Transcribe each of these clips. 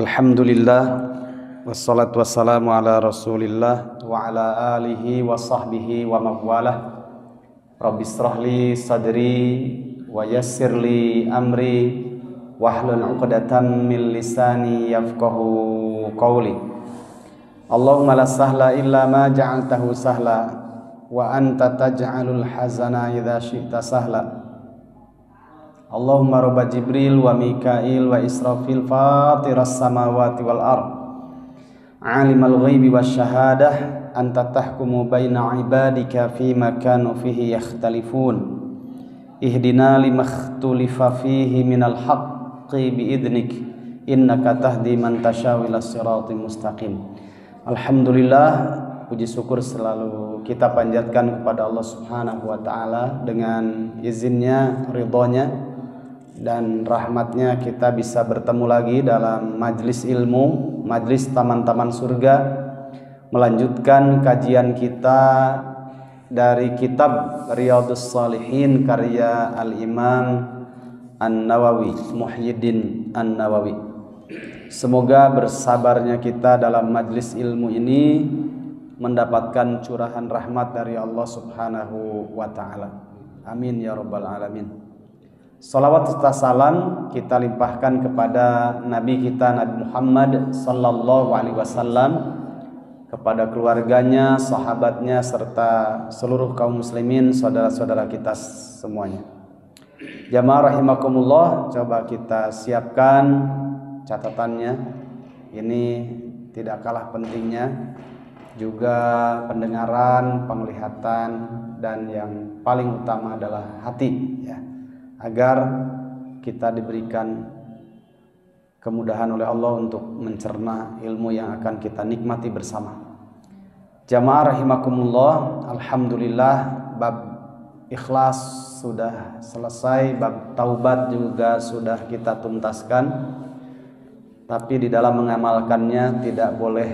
Alhamdulillah wassalatu wassalamu ala rasulillah wa ala alihi wa sahbihi wa mawalah. Rabbi israhli sadri wa yassirli amri wahlul 'uqdatam min lisani yafqahu qawli. Allahumma la sahla illa ma ja'altahu sahla wa anta taj'alul hazana idza syi'ta sahla. Allahumma rabba Jibril wa Mikail wa Israfil fatiras samawati wal ard alimal ghaibi wasyahadah anta tahkumu baina ibadika fima kanu fihi yakhtalifun ihdina limakhtulifa fihi minal haqqi biidnik innaka tahdi man tasya'u ila siratal mustaqim. Alhamdulillah, puji syukur selalu kita panjatkan kepada Allah Subhanahu wa taala. Dengan izinnya, ridhonya dan rahmatnya kita bisa bertemu lagi dalam majlis ilmu, majlis taman-taman surga, melanjutkan kajian kita dari kitab Riyadhus Shalihin karya Al-Imam An-Nawawi, Muhyiddin An-Nawawi. Semoga bersabarnya kita dalam majlis ilmu ini mendapatkan curahan rahmat dari Allah Subhanahu wa taala. Amin ya rabbal alamin. Salawat serta salam kita limpahkan kepada Nabi kita Nabi Muhammad sallallahu alaihi wasallam, kepada keluarganya, sahabatnya serta seluruh kaum muslimin, saudara-saudara kita semuanya. Jamaah rahimakumullah, coba kita siapkan catatannya. Ini tidak kalah pentingnya juga pendengaran, penglihatan, dan yang paling utama adalah hati, ya, agar kita diberikan kemudahan oleh Allah untuk mencerna ilmu yang akan kita nikmati bersama. Jamaah rahimakumullah, alhamdulillah bab ikhlas sudah selesai, bab taubat juga sudah kita tuntaskan. Tapi di dalam mengamalkannya tidak boleh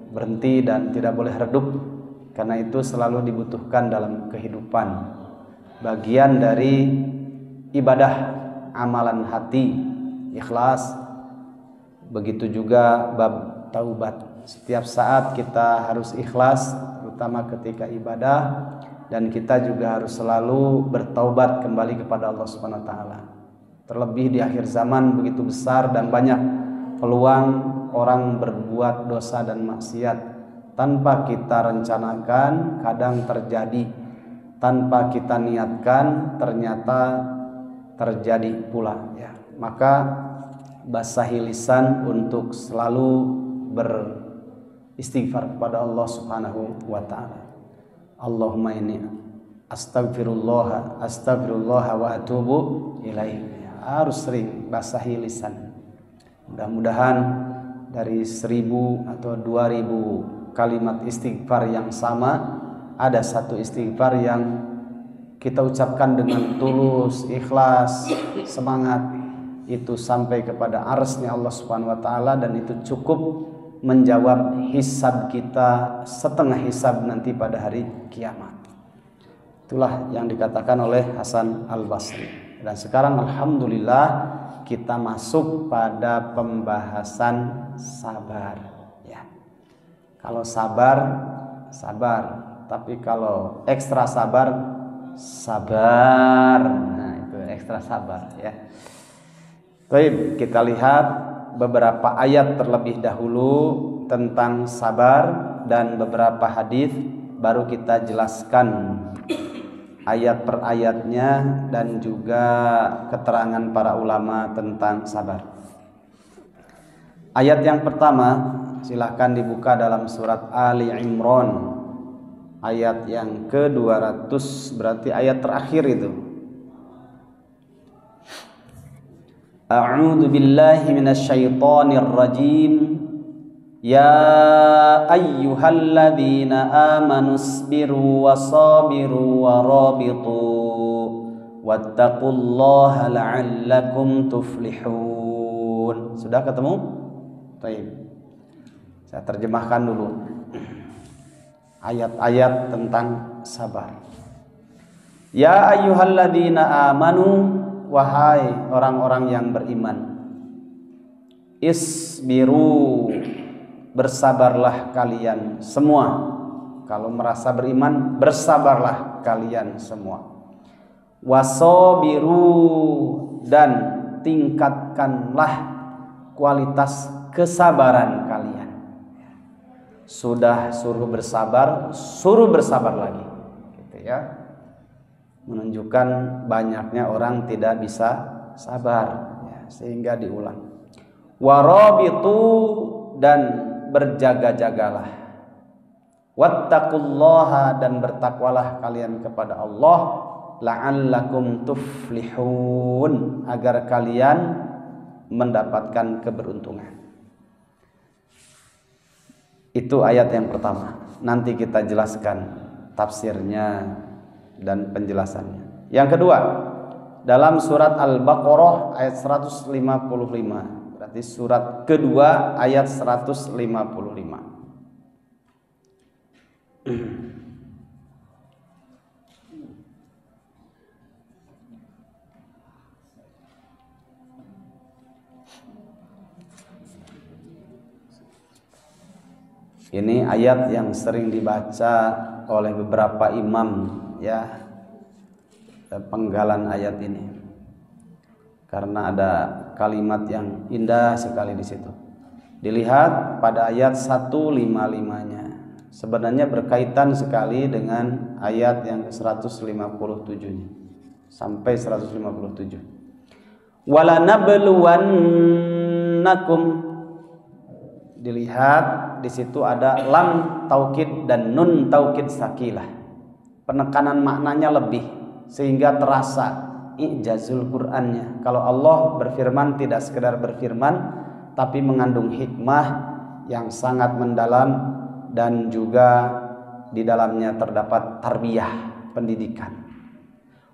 berhenti dan tidak boleh redup, karena itu selalu dibutuhkan dalam kehidupan, bagian dari ibadah amalan hati, ikhlas. Begitu juga bab taubat. Setiap saat kita harus ikhlas, terutama ketika ibadah, dan kita juga harus selalu bertaubat kembali kepada Allah Subhanahu wa taala. Terlebih di akhir zaman begitu besar dan banyak peluang orang berbuat dosa dan maksiat tanpa kita rencanakan, kadang terjadi tanpa kita niatkan, ternyata terjadi pula, ya. Maka basahi lisan untuk selalu beristighfar kepada Allah Subhanahu wa taala. Allahumma inni astagfirullah wa atubu ilaih. Harus sering basahi lisan. Mudah-mudahan dari 1000 atau 2000 kalimat istighfar yang sama, ada satu istighfar yang kita ucapkan dengan tulus, ikhlas, semangat, itu sampai kepada arsy-Nya Allah Subhanahu wa taala, dan itu cukup menjawab hisab kita setengah hisab nanti pada hari kiamat. Itulah yang dikatakan oleh Hasan Al-Basri. Dan sekarang alhamdulillah kita masuk pada pembahasan sabar, ya. Kalau sabar, tapi kalau ekstra sabar, nah itu ekstra sabar, ya. Baik, kita lihat beberapa ayat terlebih dahulu tentang sabar dan beberapa hadis, baru kita jelaskan ayat per ayatnya dan juga keterangan para ulama tentang sabar. Ayat yang pertama silahkan dibuka dalam surat Ali Imran, ayat yang ke-200, berarti ayat terakhir itu. A'udzu billahi minasyaitonir rajim. Ya ayyuhalladzina amanu sabiru wasabiru warabitu wattaqullaha la'allakum tuflihun. Sudah ketemu? Baik. Saya terjemahkan dulu ayat-ayat tentang sabar. Ya ayyuhalladzina amanu, wahai orang-orang yang beriman. Isbiru, bersabarlah kalian semua. Kalau merasa beriman, bersabarlah kalian semua. Wasobiru, dan tingkatkanlah kualitas kesabaran kalian. Sudah suruh bersabar lagi, gitu ya. Menunjukkan banyaknya orang tidak bisa sabar, ya, sehingga diulang. Warabitu, dan berjaga-jagalah. Wattaqullaha, dan bertakwalah kalian kepada Allah. La'allakum tuflihun, agar kalian mendapatkan keberuntungan. Itu ayat yang pertama. Nanti kita jelaskan tafsirnya dan penjelasannya. Yang kedua, dalam surat Al-Baqarah ayat 155. Berarti surat kedua ayat 155. Ini ayat yang sering dibaca oleh beberapa imam, ya, penggalan ayat ini, karena ada kalimat yang indah sekali di situ. Dilihat pada ayat 155-nya, sebenarnya berkaitan sekali dengan ayat yang 157-nya sampai 157. Wala nabluwannakum, dilihat di situ ada lam taukid dan nun taukid sakilah. Penekanan maknanya lebih sehingga terasa ijazul Qur'annya. Kalau Allah berfirman tidak sekedar berfirman, tapi mengandung hikmah yang sangat mendalam, dan juga di dalamnya terdapat tarbiyah, pendidikan.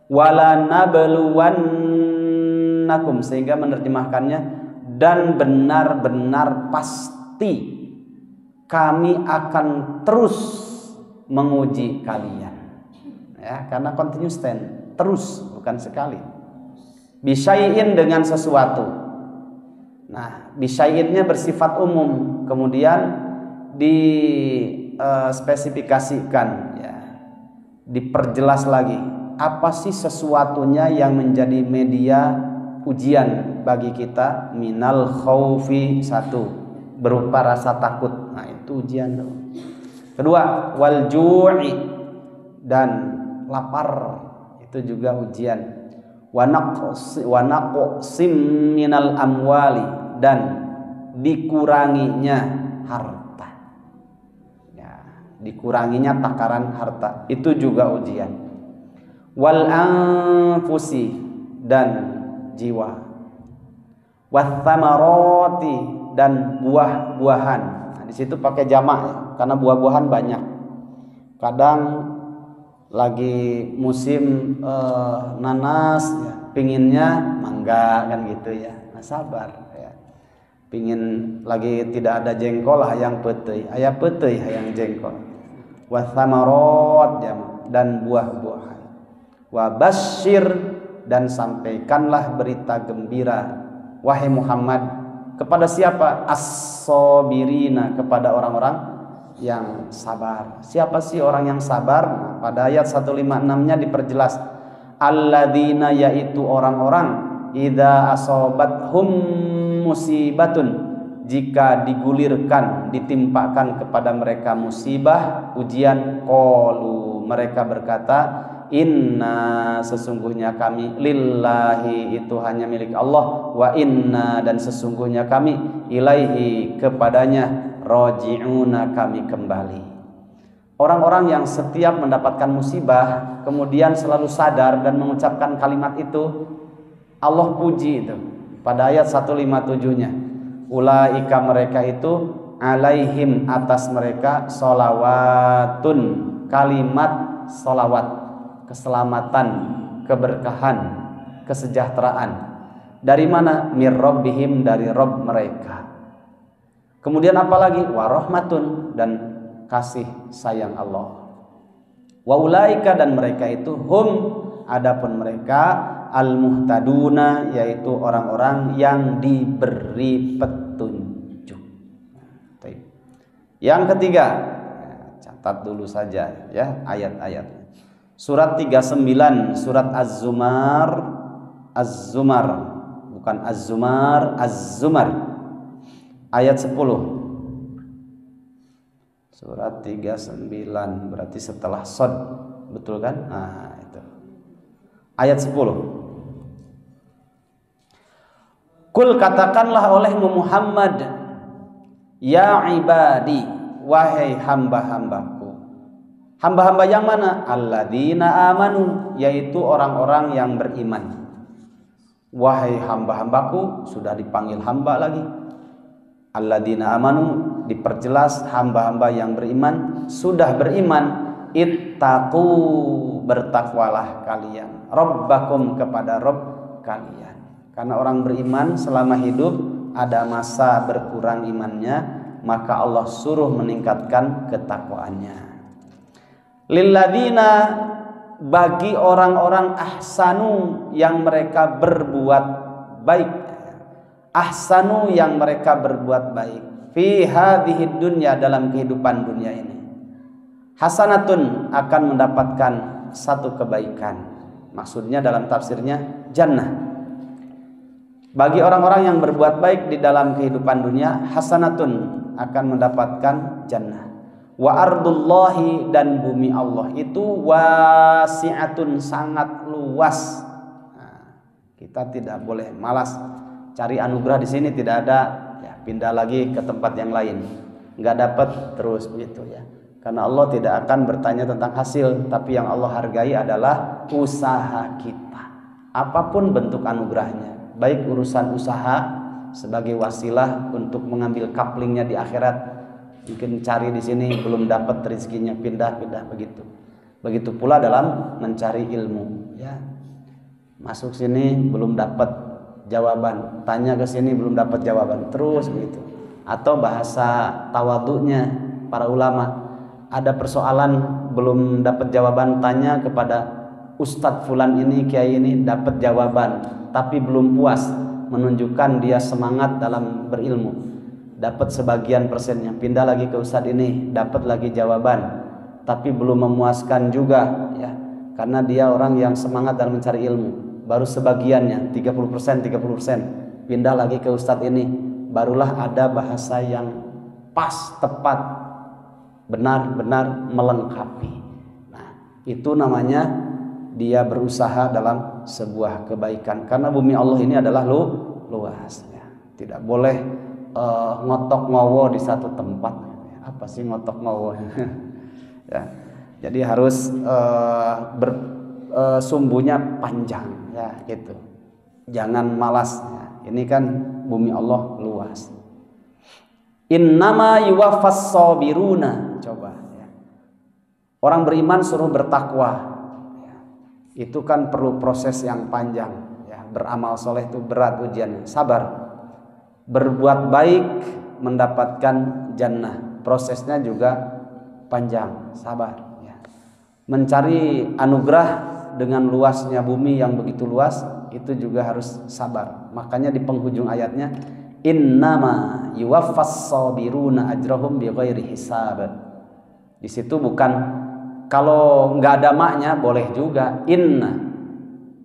Wala nabluwannakum, sehingga menerjemahkannya dan benar-benar pasti kami akan terus menguji kalian, ya, karena continuous tense, terus, bukan sekali. Bisyai'in, dengan sesuatu. Nah, bisyai'innya bersifat umum, kemudian dispesifikasikan, ya, diperjelas lagi apa sih sesuatunya yang menjadi media ujian bagi kita. Minal khaufi, satu, berupa rasa takut. Nah, itu ujian. Kedua, wal ju'i, dan lapar, itu juga ujian. Wa naqsim minal amwali, dan dikuranginya harta, ya, dikuranginya takaran harta, itu juga ujian. Wal anfusi, dan jiwa. Wathamarati, dan buah-buahan. Nah, di situ pakai jamak, ya, karena buah-buahan banyak. Kadang lagi musim nanas, ya, pinginnya mangga, kan gitu ya. Nah, sabar, ya. Pingin lagi tidak ada jengkol, hayang peuteuy, aya peuteuy hayang jengkol. Wathamarat, ya, dan buah-buahan. Wabasyir, dan sampaikanlah berita gembira, wahai Muhammad, kepada siapa? As-sabirina, kepada orang-orang yang sabar. Siapa sih orang yang sabar? Nah, pada ayat 156-nya diperjelas, alladzina, yaitu orang-orang, idza asobathum musibatun, jika digulirkan, ditimpakan kepada mereka musibah, ujian, qalu, mereka berkata, inna, sesungguhnya kami, lillahi, itu hanya milik Allah, wa inna, dan sesungguhnya kami, ilaihi, kepadanya, raji'una, kami kembali. Orang-orang yang setiap mendapatkan musibah kemudian selalu sadar dan mengucapkan kalimat itu, Allah puji itu pada ayat 157-nya. Ulaika, mereka itu, alaihim, atas mereka, sholawatun, kalimat sholawat, keselamatan, keberkahan, kesejahteraan. Dari mana? Mir rabbihim, dari Rabb mereka. Kemudian apalagi? Warahmatun, dan kasih sayang Allah. Wa ulaika, dan mereka itu, hum, adapun mereka, al muhtaduna, yaitu orang-orang yang diberi petunjuk. Yang ketiga, catat dulu saja ya ayat-ayat. Surat 39, surat Az-Zumar, Az-Zumar, bukan Az-Zumar, Az-Zumar. Ayat 10. Surat 39 berarti setelah Shad, betul kan? Nah, itu. Ayat 10. Kul, katakanlah olehmu Muhammad, ya ibadi, wahai hamba-hambaku. Hamba-hamba yang mana? Alladzina amanu, yaitu orang-orang yang beriman. Wahai hamba-hambaku, sudah dipanggil hamba lagi. Alladzina amanu, diperjelas hamba-hamba yang beriman, sudah beriman. Ittaqu, bertakwalah kalian. Rabbakum, kepada Rabb kalian. Karena orang beriman selama hidup ada masa berkurang imannya, maka Allah suruh meningkatkan ketakwaannya. Lilladzina, bagi orang-orang ahsanu, yang mereka berbuat baik. Ahsanu, yang mereka berbuat baik. Fi hadhihi dunya, dalam kehidupan dunia ini. Hasanatun, akan mendapatkan satu kebaikan. Maksudnya dalam tafsirnya jannah. Bagi orang-orang yang berbuat baik di dalam kehidupan dunia, hasanatun, akan mendapatkan jannah. Wa ardullahi, dan bumi Allah itu wasi'atun, sangat luas. Nah, kita tidak boleh malas cari anugerah di sini, tidak ada ya pindah lagi ke tempat yang lain, nggak dapat terus begitu ya. Karena Allah tidak akan bertanya tentang hasil, tapi yang Allah hargai adalah usaha kita. Apapun bentuk anugerahnya, baik urusan usaha sebagai wasilah untuk mengambil kaplingnya di akhirat. Mungkin cari di sini belum dapat rezekinya, pindah-pindah begitu. Begitu pula dalam mencari ilmu, ya. Masuk sini belum dapat jawaban, tanya ke sini belum dapat jawaban, terus begitu. Atau bahasa tawadhunya para ulama, ada persoalan belum dapat jawaban, tanya kepada Ustadz Fulan ini, kiai ini, dapat jawaban, tapi belum puas, menunjukkan dia semangat dalam berilmu. Dapat sebagian persennya, pindah lagi ke ustadz ini, dapat lagi jawaban, tapi belum memuaskan juga ya, karena dia orang yang semangat dalam mencari ilmu, baru sebagiannya 30%, pindah lagi ke ustadz ini, barulah ada bahasa yang pas, tepat, benar-benar melengkapi. Nah, itu namanya dia berusaha dalam sebuah kebaikan, karena bumi Allah ini adalah luas ya. Tidak boleh ngotok ngowo di satu tempat. Apa sih ngotok ngowo? Ya, jadi harus sumbunya panjang ya gitu. Jangan malas ya. Ini kan bumi Allah luas. Innama yuwaffas sabiruna, coba ya. Orang beriman suruh bertakwa ya. Itu kan perlu proses yang panjang ya. Beramal soleh itu berat ujiannya, sabar. Berbuat baik mendapatkan jannah, prosesnya juga panjang, sabar ya. Mencari anugerah dengan luasnya bumi yang begitu luas, itu juga harus sabar. Makanya di penghujung ayatnya, innama yuwaffas sabiruna ajrahum bighairi hisab. Di situ bukan, kalau nggak ada maknya boleh juga inna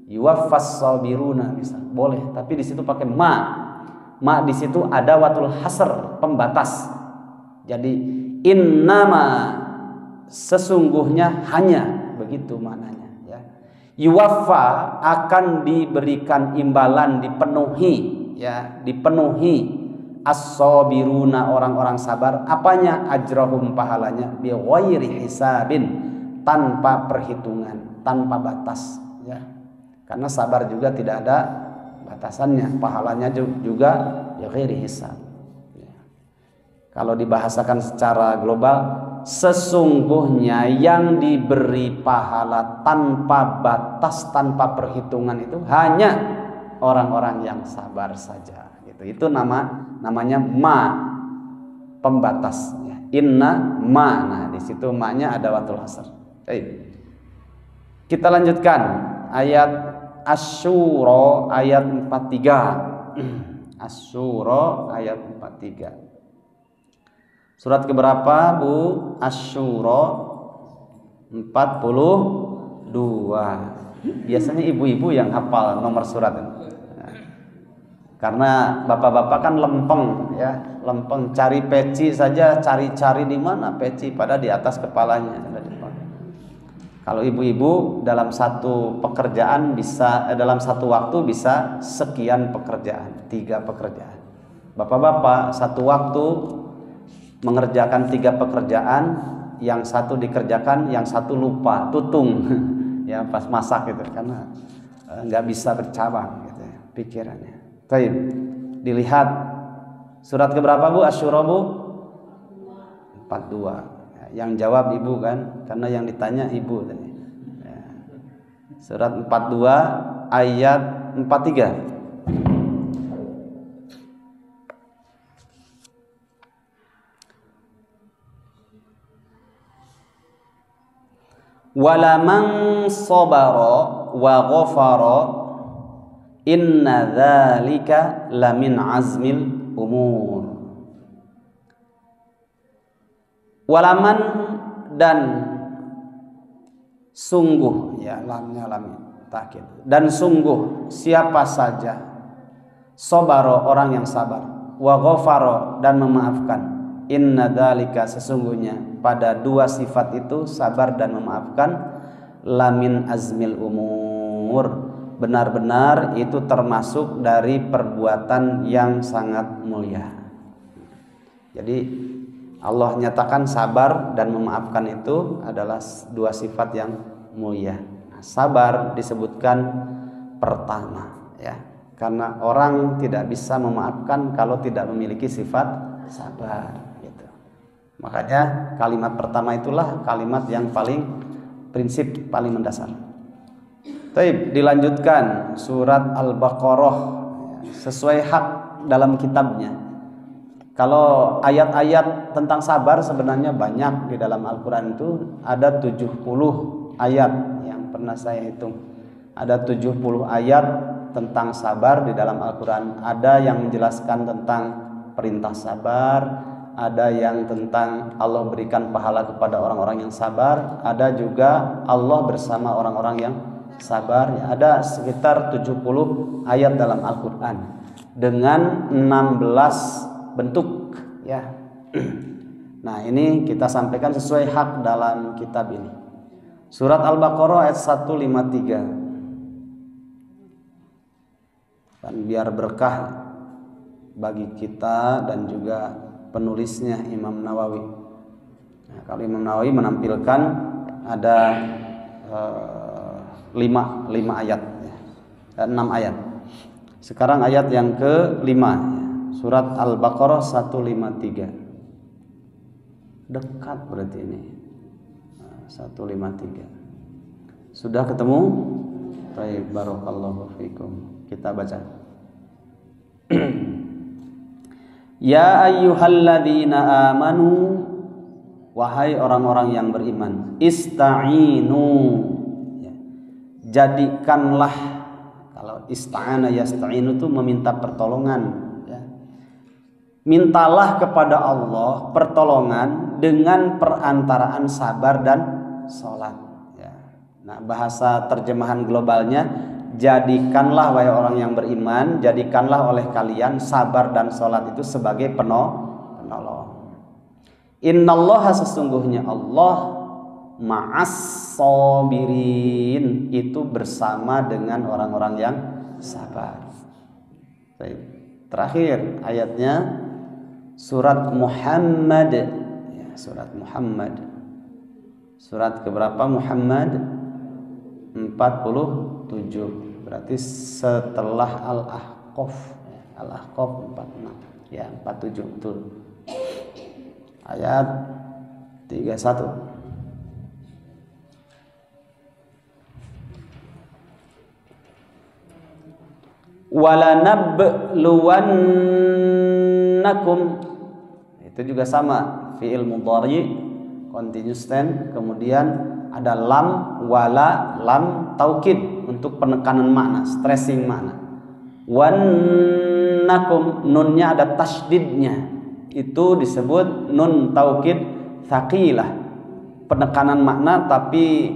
yuwaffas sabiruna, bisa boleh, tapi di situ pakai ma. Ma di situ ada watul hasr, pembatas. Jadi innama, sesungguhnya, hanya, begitu maknanya ya. Yuwaffa, akan diberikan imbalan, dipenuhi ya, dipenuhi as-sabiruna, orang-orang sabar, apanya? Ajrahum, pahalanya, bi ghairi hisabin, tanpa perhitungan, tanpa batas ya. Karena sabar juga tidak ada batasannya, pahalanya juga ya ghairi hisab ya. Kalau dibahasakan secara global, sesungguhnya yang diberi pahala tanpa batas, tanpa perhitungan itu hanya orang-orang yang sabar saja gitu. Itu namanya ma, pembatas ya. Inna ma, nah di situ ma-nya ada watul hasr. Kita lanjutkan ayat Asy-Syura ayat 43. Asy-Syura ayat 43. Surat keberapa Bu? Asy-Syura 42. Biasanya ibu-ibu yang hafal nomor surat. Karena bapak-bapak kan lempeng ya, lempeng cari peci saja, cari-cari di mana peci, pada di atas kepalanya. Kalau ibu-ibu dalam satu pekerjaan bisa dalam satu waktu bisa sekian pekerjaan, 3 pekerjaan. Bapak-bapak satu waktu mengerjakan 3 pekerjaan, yang satu dikerjakan, yang satu lupa, tutung ya pas masak gitu, karena nggak bisa bercabang gitu ya, pikirannya. Baik, dilihat surat keberapa Bu? Asy-Syura Bu? 42. Yang jawab ibu kan, karena yang ditanya ibu tadi. Surat 42 ayat 43. Walaman sabara wa ghafara inna dzalika lamin azmil umur. Walaman dan sungguh, ya lamnya lam takkid, dan sungguh siapa saja sabara orang yang sabar, wa ghafara dan memaafkan, inna dzalika sesungguhnya pada 2 sifat itu, sabar dan memaafkan, lamin azmil umur, benar-benar itu termasuk dari perbuatan yang sangat mulia. Jadi Allah nyatakan sabar dan memaafkan itu adalah 2 sifat yang mulia. Nah, sabar disebutkan pertama ya, karena orang tidak bisa memaafkan kalau tidak memiliki sifat sabar gitu. Makanya kalimat pertama itulah kalimat yang paling prinsip, paling mendasar. Baik, dilanjutkan surat Al-Baqarah sesuai hak dalam kitabnya. Kalau ayat-ayat tentang sabar sebenarnya banyak di dalam Al-Quran, itu ada 70 ayat yang pernah saya hitung. Ada 70 ayat tentang sabar di dalam Al-Quran. Ada yang menjelaskan tentang perintah sabar, ada yang tentang Allah berikan pahala kepada orang-orang yang sabar, ada juga Allah bersama orang-orang yang sabar. Ada sekitar 70 ayat dalam Al-Quran dengan 16 bentuk ya. Nah, ini kita sampaikan sesuai hak dalam kitab ini. Surat Al-Baqarah ayat 153. Dan biar berkah bagi kita dan juga penulisnya Imam Nawawi. Nah, kalau Imam Nawawi menampilkan ada 5 ayat ya. 6 ayat. Sekarang ayat yang ke-5 ya. Surat Al-Baqarah 153. Dekat berarti ini. 153. Sudah ketemu? Baik, barakallahu fikum. Kita baca. Ya ayyuhalladzina amanu, wahai orang-orang yang beriman, ista'inu ya. Jadikanlah, kalau ista'ana yasta'inu itu meminta pertolongan. Mintalah kepada Allah pertolongan dengan perantaraan sabar dan sholat ya. Nah, bahasa terjemahan globalnya, jadikanlah wahai orang yang beriman, jadikanlah oleh kalian sabar dan sholat itu sebagai penolong. Innallaha sesungguhnya Allah ma'as sabirin, itu bersama dengan orang-orang yang sabar. Baik. Terakhir ayatnya surat Muhammad ya, surat Muhammad. Surat keberapa Muhammad? 47. Berarti setelah Al-Ahqaf. Al-Ahqaf 46. Ya, 47 betul. Ayat 31. Walanabluwannakum, itu juga sama, fi'il mudhari continuous tense, kemudian ada lam wala, lam taukid untuk penekanan makna, stressing makna. Wannakum, nunnya ada tasydidnya itu disebut nun taukid tsaqilah, penekanan makna tapi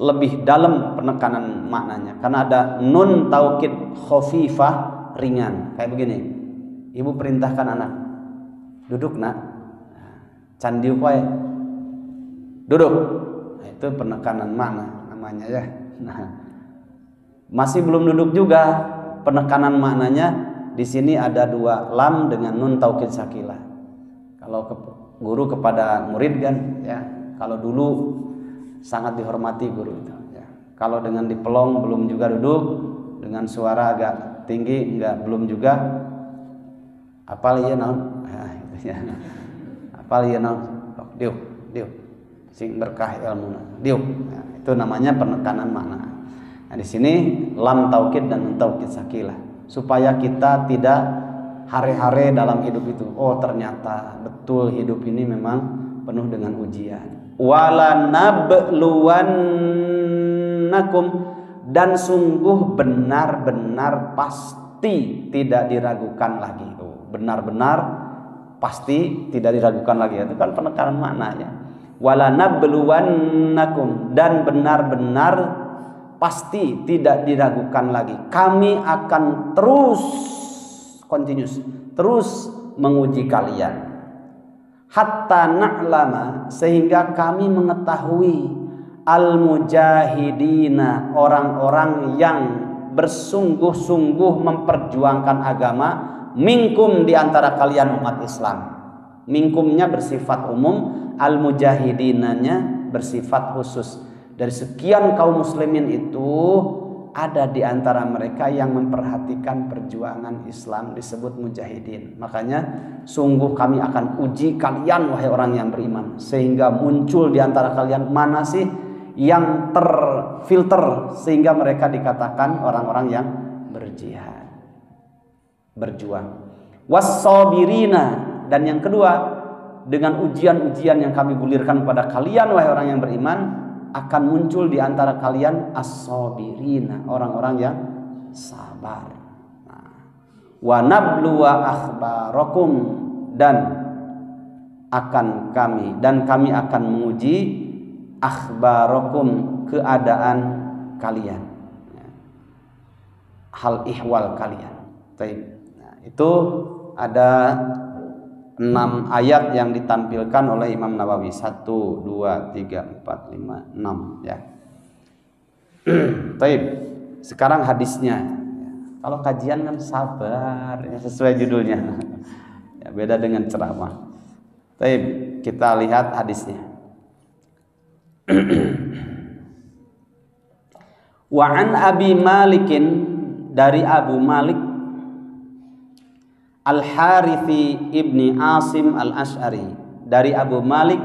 lebih dalam penekanan maknanya, karena ada nun taukid khafifah, ringan. Kayak begini, ibu perintahkan anak, duduk nak, candi upai, duduk. Nah, itu penekanan makna namanya ya. Nah, masih belum duduk juga, penekanan maknanya di sini ada dua, lam dengan nun taukid sakilah. Kalau guru kepada murid kan ya, kalau dulu sangat dihormati guru itu ya. Kalau dengan dipelong belum juga duduk, dengan suara agak tinggi enggak belum juga, apal ieu naon, nah, gitu ya. Apal ieu naon, diuk sing berkah ilmuna, diuk. Nah, itu namanya penekanan makna. Nah, di sini lam taukid dan nun taukid sakilah, supaya kita tidak hare-hare dalam hidup itu. Oh, ternyata betul hidup ini memang penuh dengan ujian. Wala nabluwannakum, dan sungguh benar-benar pasti tidak diragukan lagi. Benar-benar pasti tidak diragukan lagi, itu kan penekanan maknanya. Wala nabluwannakum, dan benar-benar pasti tidak diragukan lagi, kami akan terus continuous, terus menguji kalian. Hatta na'lama, sehingga kami mengetahui al-mujahidina, orang-orang yang bersungguh-sungguh memperjuangkan agama, minkum, di antara kalian umat Islam. Minkumnya bersifat umum, al-mujahidinanya bersifat khusus. Dari sekian kaum muslimin itu ada di antara mereka yang memperhatikan perjuangan Islam, disebut mujahidin. Makanya sungguh kami akan uji kalian wahai orang yang beriman, sehingga muncul di antara kalian mana sih yang terfilter sehingga mereka dikatakan orang-orang yang berjihad, berjuang. Was-sabirina, dan yang kedua, dengan ujian-ujian yang kami gulirkan kepada kalian wahai orang yang beriman, akan muncul di antara kalian as-sabirina, orang-orang yang sabar. Wa nabluwa akhbarakum, dan kami akan menguji akhbarakum, keadaan kalian, hal ihwal kalian. Nah, itu ada 6 ayat yang ditampilkan oleh Imam Nawawi. 1, 2, 3, 4, 5, 6 ya. Taib. Sekarang hadisnya. Kalau kajian kan sabar ya, sesuai judulnya. Ya, beda dengan ceramah. Taib, kita lihat hadisnya. Wa an Abi Malikin, dari Abu Malik Al-Harithi ibni Asim al-Ash'ari, dari Abu Malik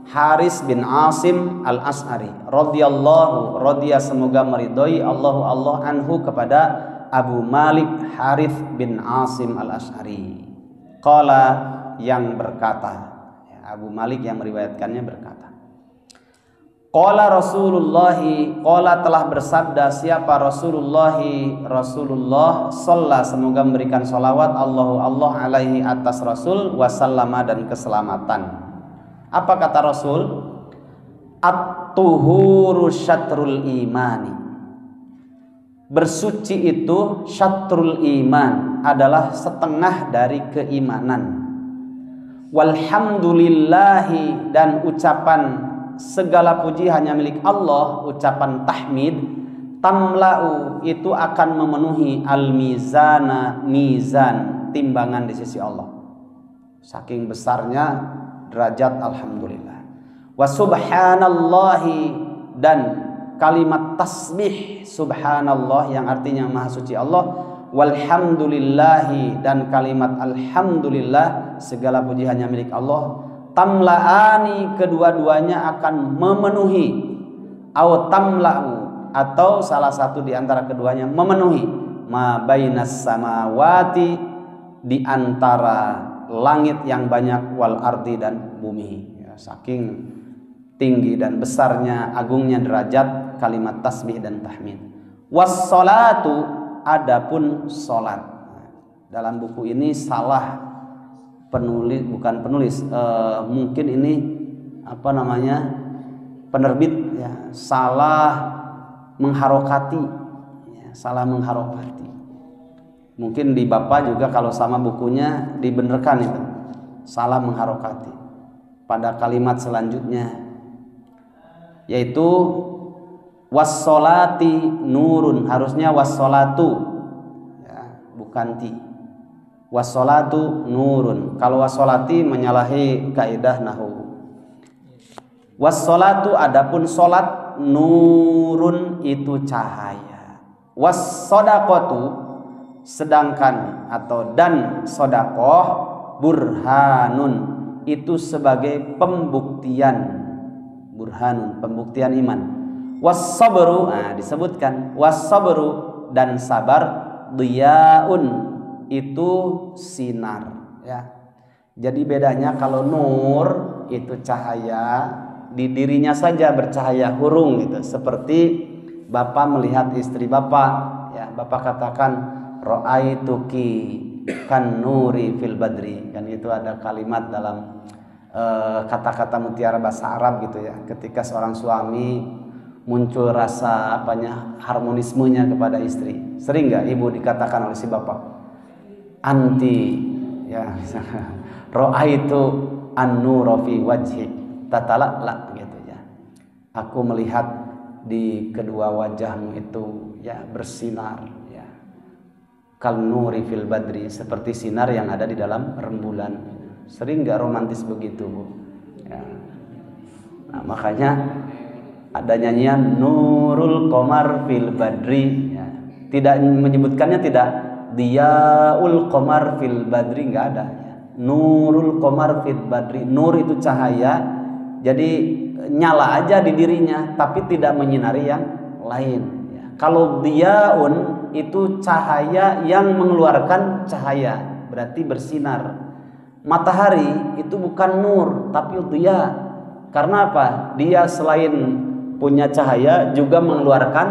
Haris bin Asim al-Ash'ari radhiyallahu, radhiya semoga meridhoi Allah anhu, kepada Abu Malik Harith bin Asim al-Ash'ari. Qala, yang berkata, Abu Malik yang meriwayatkannya berkata, qala Rasulullahi, qala telah bersabda siapa Rasulullah shalla, semoga memberikan salawat Allah alaihi atas Rasul, wasallama, dan keselamatan. Apa kata Rasul? At-tuhuru syatrul imani, bersuci itu syatrul iman, adalah setengah dari keimanan. Walhamdulillahi, dan ucapan segala puji hanya milik Allah, ucapan tahmid, tamla'u, itu akan memenuhi al-mizana, mizan, timbangan di sisi Allah. Saking besarnya derajat alhamdulillah. Wa subhanallahi, dan kalimat tasbih subhanallah yang artinya maha suci Allah, walhamdulillahi, dan kalimat alhamdulillah, segala puji hanya milik Allah, tamla'ani, kedua-duanya akan memenuhi, au tamla'u, atau salah satu di antara keduanya memenuhi, ma bainas samawati, di antara langit yang banyak, wal ardi, dan bumi. Ya, saking tinggi dan besarnya, agungnya derajat kalimat tasbih dan tahmid. Was salatu, adapun salat. Dalam buku ini salah penulis, bukan penulis, mungkin ini apa namanya, penerbit ya, salah mengharokati ya, salah mengharokati. Mungkin di Bapak juga kalau sama bukunya dibenerkan itu, salah mengharokati pada kalimat selanjutnya, yaitu wassolati nurun, harusnya wassolatu ya, bukan ti. Wassolatu nurun, kalau wassolati menyalahi kaidah nahwu. Wassolatu adapun solat, nurun itu cahaya. Wassodaqatu sedangkan atau dan sodakoh, burhanun itu sebagai pembuktian, burhanun pembuktian iman. Wassabru, nah disebutkan wassabru dan sabar, diyaun itu sinar ya. Jadi bedanya kalau nur itu cahaya di dirinya saja bercahaya hurung gitu, seperti Bapak melihat istri Bapak ya, Bapak katakan ra'aituki kan nuri fil badri, kan itu ada kalimat dalam kata-kata mutiara bahasa Arab gitu ya, ketika seorang suami muncul rasa apanya, harmonismenya kepada istri. Sering nggak ibu dikatakan oleh si bapak, anti ya, ra'aitu an-nura fi wajhi tatala'la gitu ya, aku melihat di kedua wajahmu itu ya bersinar ya, kal nuri fil badri, seperti sinar yang ada di dalam rembulan. Sering nggak romantis begitu Bu ya. Nah, makanya ada nyanyian Nurul Qamar fil Badri ya. Tidak menyebutkannya, tidak Diyaul Qamar fil Badri, nggak ada ya. Nurul Qamar fil Badri, nur itu cahaya, jadi nyala aja di dirinya tapi tidak menyinari yang lain ya. Kalau Diyaun itu cahaya yang mengeluarkan cahaya, berarti bersinar. Matahari itu bukan nur tapi Diya. Karena apa? Dia selain punya cahaya juga mengeluarkan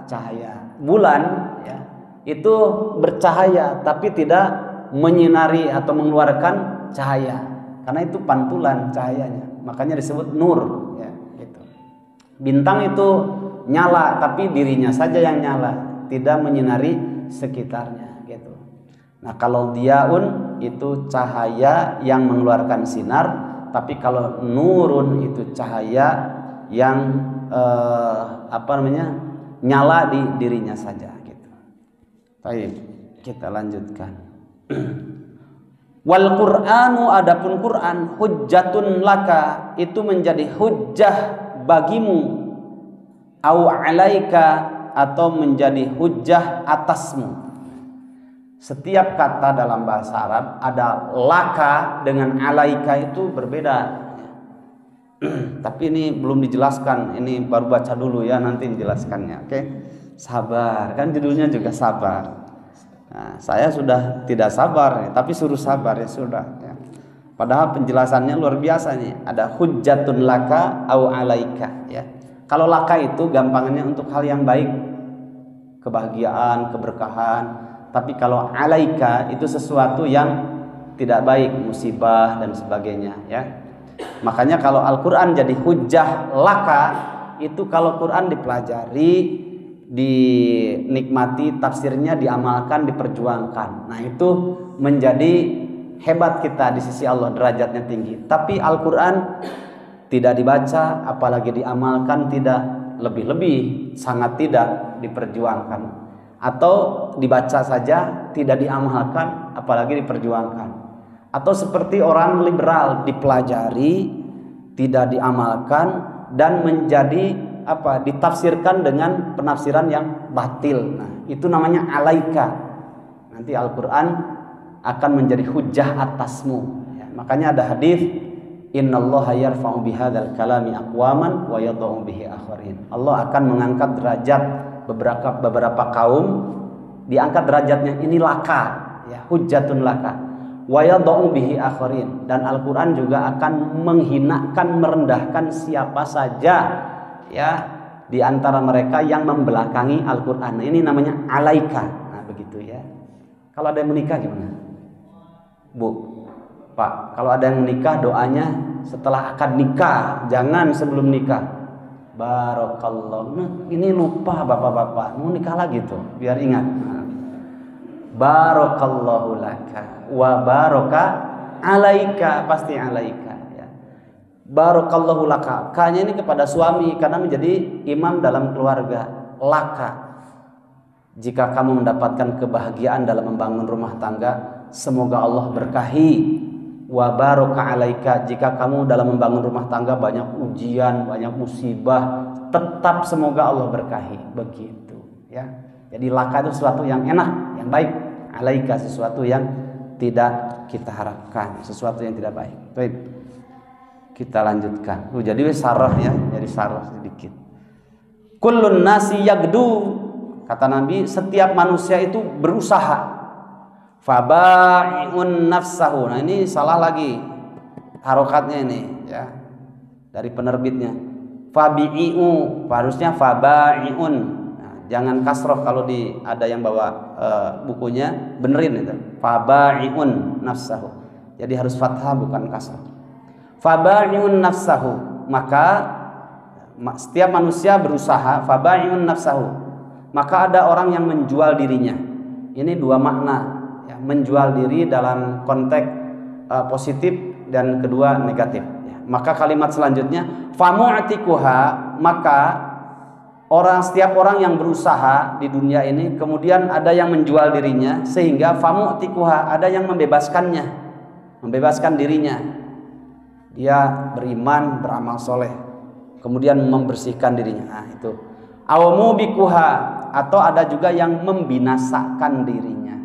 cahaya. Bulan ya, itu bercahaya tapi tidak menyinari atau mengeluarkan cahaya, karena itu pantulan cahayanya, makanya disebut nur ya, gitu. Bintang itu nyala tapi dirinya saja yang nyala, tidak menyinari sekitarnya gitu. Nah kalau diaun itu cahaya yang mengeluarkan sinar, tapi kalau nurun itu cahaya yang nyala di dirinya saja gitu. Baik, kita lanjutkan. Wal Qur'anu, adapun Quran, hujjatun laka, itu menjadi hujjah bagimu, au alaika, atau menjadi hujjah atasmu. Setiap kata dalam bahasa Arab ada laka dengan alaika itu berbeda. Tapi ini belum dijelaskan, ini baru baca dulu ya, nanti dijelaskannya. Oke, sabar, kan judulnya juga sabar. Nah, saya sudah tidak sabar, tapi suruh sabar ya sudah. Ya. Padahal penjelasannya luar biasa nih. Ada hujjatun laka au alaika. Ya. Kalau laka itu gampangannya untuk hal yang baik, kebahagiaan, keberkahan. Tapi kalau alaika itu sesuatu yang tidak baik, musibah dan sebagainya. Ya. Makanya kalau Al-Quran jadi hujjah laka, itu kalau Quran dipelajari, dinikmati, tafsirnya diamalkan, diperjuangkan. Nah itu menjadi hebat kita di sisi Allah, derajatnya tinggi. Tapi Al-Quran tidak dibaca, apalagi diamalkan, tidak, lebih-lebih sangat tidak diperjuangkan. Atau dibaca saja, tidak diamalkan, apalagi diperjuangkan. Atau seperti orang liberal, dipelajari, tidak diamalkan, dan menjadi ditafsirkan dengan penafsiran yang batil. Nah, itu namanya alaika. Nanti Al-Quran akan menjadi hujjah atasmu. Ya, makanya ada hadis, innallaha yarfa'u bihadzal kalami aqwaman wa yadh'u bihi akharin. Allah akan mengangkat derajat beberapa kaum, diangkat derajatnya, ini laka, ya, hujjatun laka. Wa yadh'u bihi akharin, dan Al-Qur'an juga akan menghinakan, merendahkan siapa saja ya di antara mereka yang membelakangi Al-Qur'an. Ini namanya alaika. Nah, begitu ya. Kalau ada yang menikah gimana? Bu, Pak, kalau ada yang menikah doanya setelah akad nikah, jangan sebelum nikah. Barakallah. Nah, ini lupa bapak-bapak, mau nikah lagi tuh, biar ingat. Barakallahu laka wa baraka alaika, pasti alaika ya. Barakallahu laka, kanya ini kepada suami karena menjadi imam dalam keluarga. Laka, jika kamu mendapatkan kebahagiaan dalam membangun rumah tangga, semoga Allah berkahi. Wa baraka alaika, jika kamu dalam membangun rumah tangga banyak ujian, banyak musibah, tetap semoga Allah berkahi. Begitu ya. Jadi laka itu sesuatu yang enak, yang baik. Alaika sesuatu yang tidak kita harapkan, sesuatu yang tidak baik. Baik, kita lanjutkan. Jadi sarah ya, jadi sarah sedikit. Kullun nasi yagdu, kata Nabi, setiap manusia itu berusaha. Faba'iun nafsahu. Nah ini salah lagi harokatnya ini ya, dari penerbitnya. Fabi'iu, harusnya faba'iun. Nah, jangan kasroh kalau ada yang bawa bukunya, benerin itu. Faba'iun nafsahu. Jadi harus fathah bukan kasroh. Faba'iun nafsahu. Maka setiap manusia berusaha. Faba'iun nafsahu. Maka ada orang yang menjual dirinya. Ini dua makna. Menjual diri dalam konteks positif dan kedua negatif ya. Maka kalimat selanjutnya famu'tikuha, maka setiap orang yang berusaha di dunia ini kemudian ada yang menjual dirinya, sehingga famu'tikuha, ada yang membebaskannya, membebaskan dirinya. Dia beriman, beramal soleh, kemudian membersihkan dirinya. Nah, itu awmubikuha, atau ada juga yang membinasakan dirinya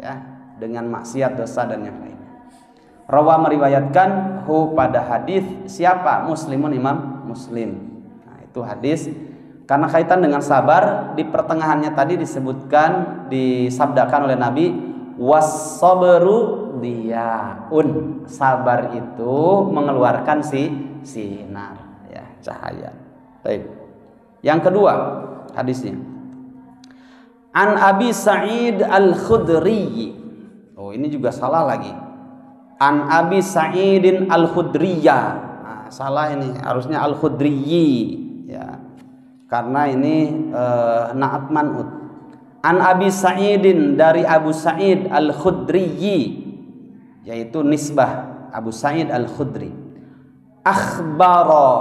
ya, dengan maksiat, dosa dan yang lainnya. Rawa meriwayatkan pada hadis siapa? Muslimun, Imam Muslim. Nah, itu hadis karena kaitan dengan sabar, di pertengahannya tadi disabdakan oleh Nabi, was-sabru diyaun. Sabar itu mengeluarkan sinar ya, cahaya. Baik. Yang kedua hadisnya. An Abi Sa'id Al-Khudri. Oh, ini juga salah lagi. An Abi Sa'idin Al-Khudriyah. Nah, salah ini, harusnya Al-Khudriyi ya. Karena ini na'at man'ut. An Abi Sa'idin, dari Abu Sa'id Al-Khudriyi, yaitu nisbah Abu Sa'id Al-Khudri. Akhbaro,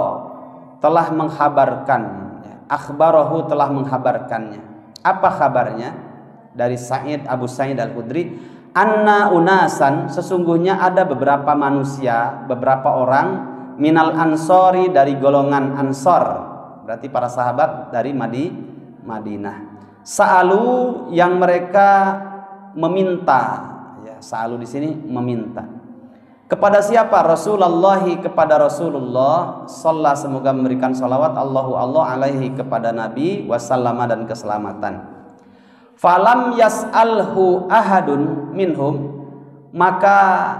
telah menghabarkan ya. Akhbarahu, telah menghabarkannya. Apa kabarnya? Dari Abu Sa'id Al-Khudri, anna unasan, sesungguhnya ada beberapa manusia, beberapa orang, minal ansori, dari golongan ansor, berarti para sahabat dari Madinah. Sa'alu, yang mereka meminta ya, sa'alu di sini meminta. Kepada siapa? Rasulullah, kepada Rasulullah, sallallahu, semoga memberikan salawat Allah alaihi, kepada Nabi, wasallama, dan keselamatan. Falam yas'alhu ahadun minhum, maka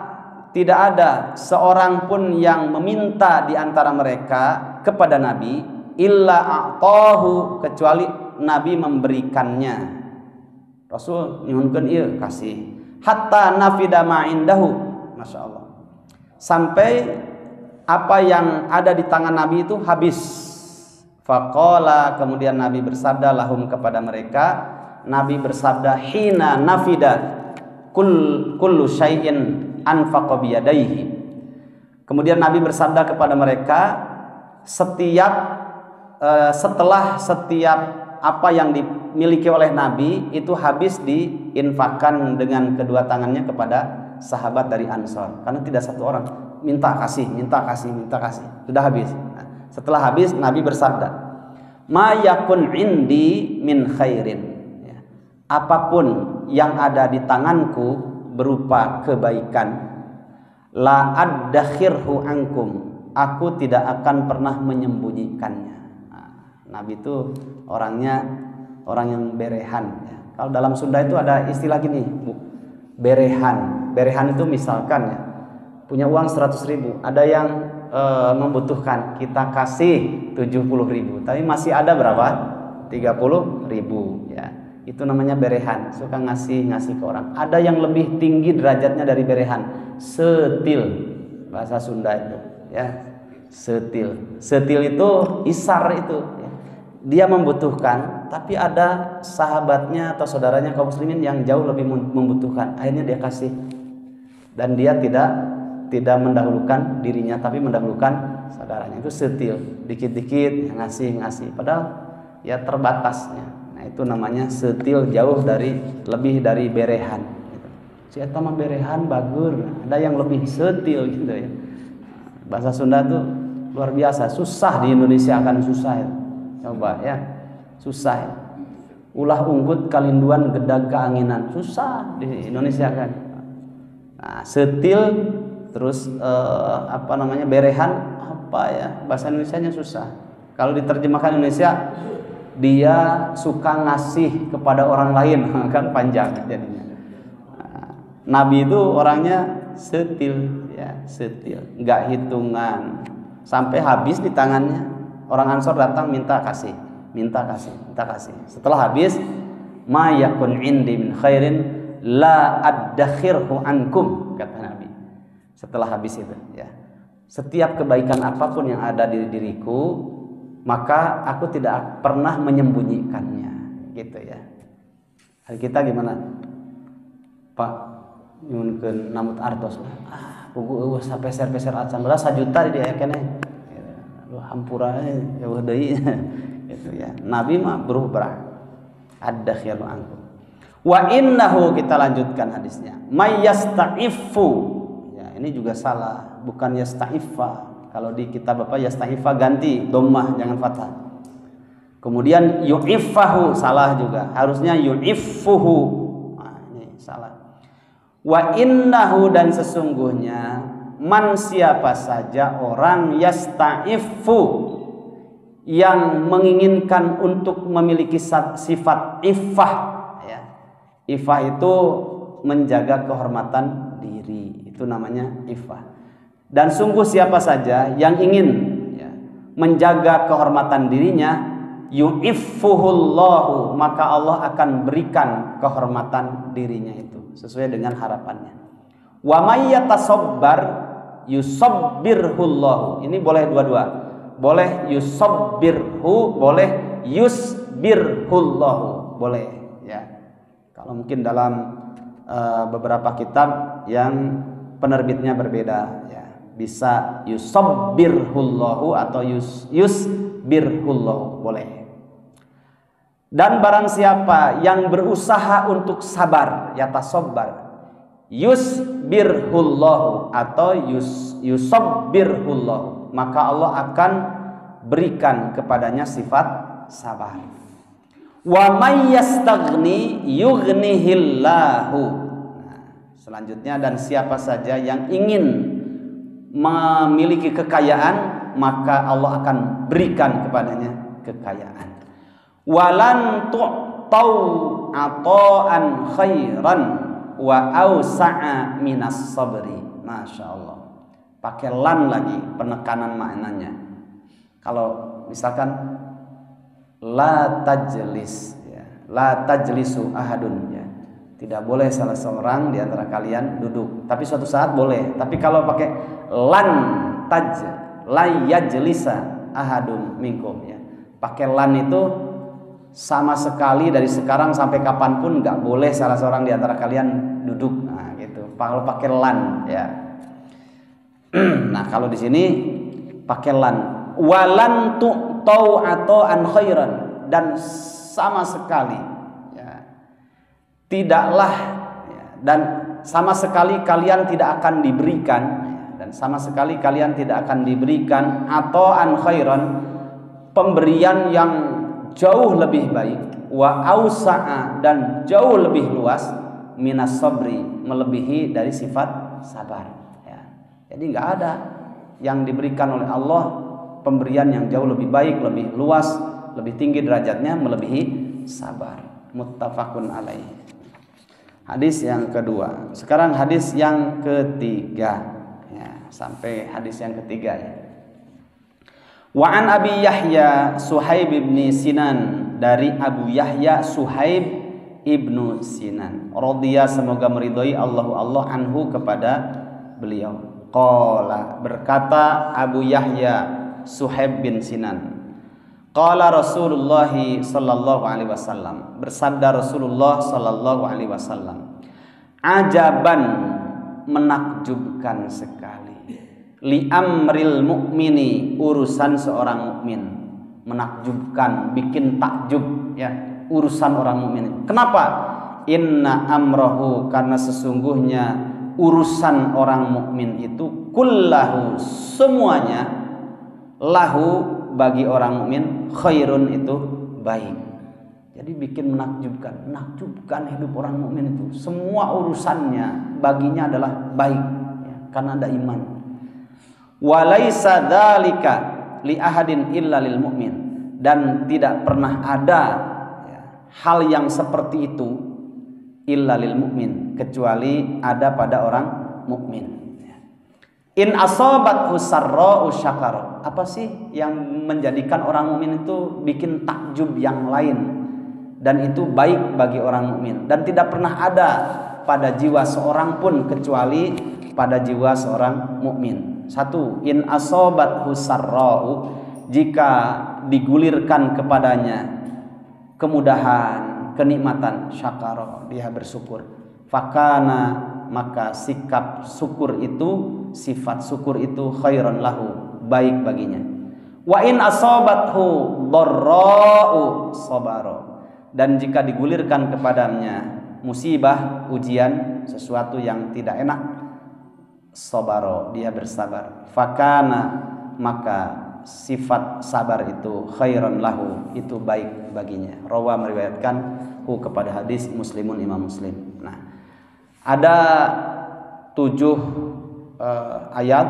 tidak ada seorang pun yang meminta di antara mereka kepada Nabi, illa a'tahu, kecuali Nabi memberikannya. Rasul nyuhunkeun ieu kasih, hatta nafida ma indahu, Masya Allah, sampai apa yang ada di tangan Nabi itu habis. Faqala, kemudian Nabi bersabda lahum, kepada mereka, Nabi bersabda, hina nafida kullu syai'in anfaqa biyadaihi. Kemudian Nabi bersabda kepada mereka, setelah setiap apa yang dimiliki oleh Nabi itu habis diinfakkan dengan kedua tangannya kepada sahabat dari Ansor. Karena tidak satu orang minta kasih, sudah habis. Nah, setelah habis Nabi bersabda, ma yakun indi min khairin, apapun yang ada di tanganku berupa kebaikan, la addakhirhu ankum, aku tidak akan pernah menyembunyikannya. Nah, Nabi itu orang yang berehan ya. Kalau dalam Sunda itu ada istilah gini, Bu, berehan. Berehan itu misalkan ya, punya uang 100.000, ada yang membutuhkan, kita kasih 70.000, tapi masih ada berapa? 30.000 ya. Itu namanya berehan, suka ngasih ke orang. Ada yang lebih tinggi derajatnya dari berehan, setil, bahasa Sunda itu, ya. Setil itu isar itu, ya. Dia membutuhkan, tapi ada sahabatnya atau saudaranya kaum muslimin yang jauh lebih membutuhkan. Akhirnya dia kasih, dan dia tidak mendahulukan dirinya, tapi mendahulukan saudaranya. Itu setil, dikit-dikit ngasih, padahal ya terbatasnya. Nah, itu namanya setil, jauh lebih dari berehan. Si eta mah berehan bagur, ada yang lebih setil gitu ya. Bahasa Sunda tuh luar biasa, susah di Indonesia akan susah ya. Coba ya, susah ya. Ulah ungkut kalinduan gedag keanginan, susah di Indonesia kan. Nah, setil terus berehan apa ya, bahasa Indonesianya susah. Kalau diterjemahkan Indonesia, dia suka ngasih kepada orang lain, kan panjang jadinya. Nabi itu orangnya setil, ya, setil, nggak hitungan, sampai habis di tangannya. Orang Ansor datang minta kasih. Setelah habis, ma yakun indi min khairin la addakhirhu ankum, kata Nabi. Setelah habis itu, ya, setiap kebaikan apapun yang ada di diriku, maka aku tidak pernah menyembunyikannya, gitu ya. Hari kita gimana, Pak? Nyunkeun namut artos, pugu peser acan belas 1 juta di dia keneh, lu hampura jauh deui, gitu ya. Nabi mah berubah, addakhir ankum. Wa innahu, kita lanjutkan hadisnya, may yastaifu, ya, ini juga salah, bukan yastaifa. Kalau di kitab Bapak yasta'ifa ganti dhammah, jangan fathah. Kemudian yu'iffahu, salah juga. Harusnya yu'iffuhu. Nah, ini salah. Wa innahu, dan sesungguhnya, man, siapa saja orang, yasta'ifu, yang menginginkan untuk memiliki sifat iffah, ya. Iffah itu menjaga kehormatan diri, itu namanya iffah. Dan sungguh siapa saja yang ingin, ya, menjaga kehormatan dirinya, yu'iffuhullahu, maka Allah akan berikan kehormatan dirinya itu sesuai dengan harapannya. Wa may yatasabbar yusabbirhullahu. Ini boleh dua-dua. Boleh yusabbirhu, boleh yusbirhullahu, boleh, ya. Kalau mungkin dalam beberapa kitab yang penerbitnya berbeda, ya, bisa yusabbirhullahu atau yusbirhullahu, boleh. Dan barang siapa yang berusaha untuk sabar, yatasabbar, yusbirhullahu atau yusabbirhullahu, maka Allah akan berikan kepadanya sifat sabar. Wa may yastaghni yughnihillahu. Nah, selanjutnya, dan siapa saja yang ingin memiliki kekayaan, maka Allah akan berikan kepadanya kekayaan. Walan tu'tau ata'an khairan wa awsa'a minas sabri. Masya Allah, pakai lan lagi, penekanan maknanya. Kalau misalkan la tajlis, ya, la tajlisu ahadun, ya, tidak boleh salah seorang di antara kalian duduk. Tapi suatu saat boleh. Tapi kalau pakai lan taj, la yajlisa ahadun minkum, ya, pakai lan itu sama sekali dari sekarang sampai kapanpun nggak boleh salah seorang di antara kalian duduk. Nah, gitu. Kalau pakai lan, ya. Nah, kalau di sini pakai lan, walan tu'tau atau an khairan, dan sama sekali, ya, tidaklah, ya, dan sama sekali kalian tidak akan diberikan, ya, dan sama sekali kalian tidak akan diberikan atau an khairan, pemberian yang jauh lebih baik, wa ausa'a, dan jauh lebih luas, minas sabri, melebihi dari sifat sabar, ya. Jadi nggak ada yang diberikan oleh Allah pemberian yang jauh lebih baik, lebih luas, lebih tinggi derajatnya, melebihi sabar. Muttafaqun alaih. Hadis yang kedua. Sekarang hadis yang ketiga, ya, sampai hadis yang ketiga, ya. Wa an Abi Yahya Suhaib bin Sinan, dari Abu Yahya Suhaib Ibnu Sinan. Radhiya, semoga meridhoi Allah anhu kepada beliau. Qala, berkata Abu Yahya Suhaib bin Sinan. Qala Rasulullah sallallahu alaihi wasallam, bersabda Rasulullah sallallahu alaihi wasallam, ajaban, menakjubkan sekali, li amril mukmini, urusan seorang mukmin. Menakjubkan, bikin takjub ya, urusan orang mukmin. Kenapa? Inna amrohu, karena sesungguhnya urusan orang mukmin itu kullahu, semuanya, lahu, bagi orang mukmin, khairun, itu baik. Jadi bikin menakjubkan hidup orang mukmin itu, semua urusannya baginya adalah baik ya, karena ada iman. Walaisa dzalika li ahadin illa lil mukmin, dan tidak pernah ada ya, hal yang seperti itu illa lil mukmin, kecuali ada pada orang mukmin. In asobat husarra'u syakar. Apa sih yang menjadikan orang mukmin itu bikin takjub yang lain, dan itu baik bagi orang mukmin, dan tidak pernah ada pada jiwa seorang pun kecuali pada jiwa seorang mukmin. Satu, in asobat husarra'u, jika digulirkan kepadanya kemudahan, kenikmatan, syakara, dia bersyukur. Fakana, maka sikap syukur itu, sifat syukur itu, khairan lahu, baik baginya. Wa in asobathu dharra'u sabara, dan jika digulirkan kepadanya musibah, ujian, sesuatu yang tidak enak, sabara, dia bersabar. Fakana, maka sifat sabar itu khairan lahu, itu baik baginya. Rawa, meriwayatkan kepada hadis Muslimun, Imam Muslim. Nah, ada 7 ayat,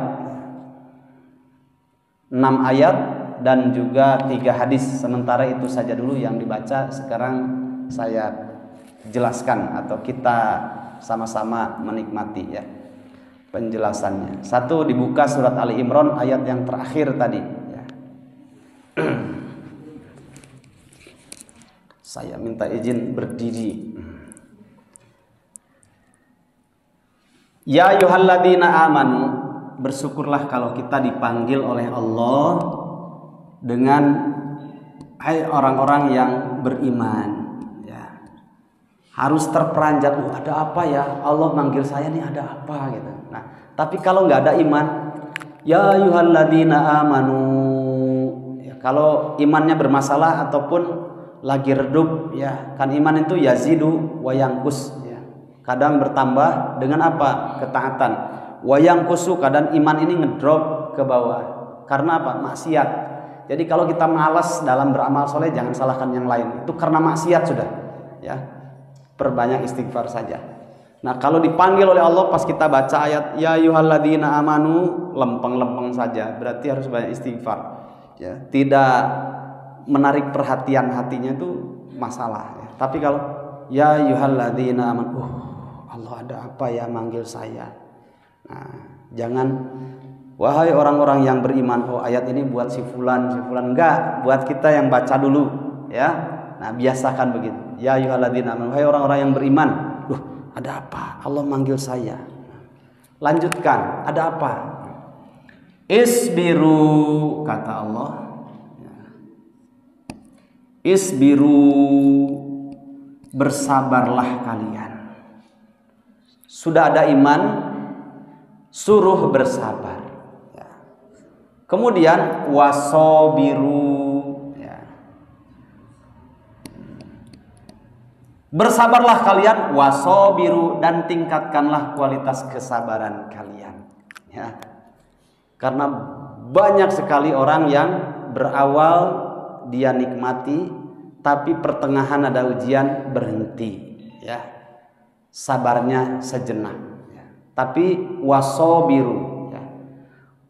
6 ayat, dan juga 3 hadis. Sementara itu saja dulu yang dibaca. Sekarang saya jelaskan atau kita sama-sama menikmati ya penjelasannya. 1, dibuka surat Ali Imran ayat yang terakhir tadi ya. Saya minta izin berdiri. Ya ayyuhalladzina amanu, bersyukurlah kalau kita dipanggil oleh Allah dengan hai orang-orang yang beriman ya. Harus terperanjat, ada apa ya, Allah manggil saya nih, ada apa gitu. Nah, tapi kalau nggak ada iman, ya ayyuhalladzina amanu ya, kalau imannya bermasalah ataupun lagi redup ya, kan iman itu yazidu wa yanqus ya. Kadang bertambah dengan apa? Ketaatan. Wayang kusu, kadang iman ini ngedrop ke bawah. Karena apa? Maksiat. Jadi kalau kita malas dalam beramal soleh, jangan salahkan yang lain. Itu karena maksiat sudah. Ya, perbanyak istighfar saja. Nah, kalau dipanggil oleh Allah pas kita baca ayat ya ayyuhalladzina amanu, lempeng-lempeng saja. Berarti harus banyak istighfar. Ya, tidak menarik perhatian hatinya itu masalah. Ya. Tapi kalau ya ayyuhalladzina amanu, Allah ada apa ya manggil saya. Nah, jangan wahai orang-orang yang beriman, oh ayat ini buat si fulan, enggak, buat kita yang baca dulu ya. Nah, biasakan begitu. Ya ayyuhalladzina amanu, wahai orang-orang yang beriman. Ada apa? Allah manggil saya. Lanjutkan, ada apa? Isbiru, kata Allah. Isbiru, bersabarlah kalian. Sudah ada iman, suruh bersabar ya. Kemudian wasobiru ya. Bersabarlah kalian, wasobiru, dan tingkatkanlah kualitas kesabaran kalian ya. Karena banyak sekali orang yang berawal dia nikmati, tapi pertengahan ada ujian, berhenti ya. Sabarnya sejenak ya. Tapi wasobiru ya.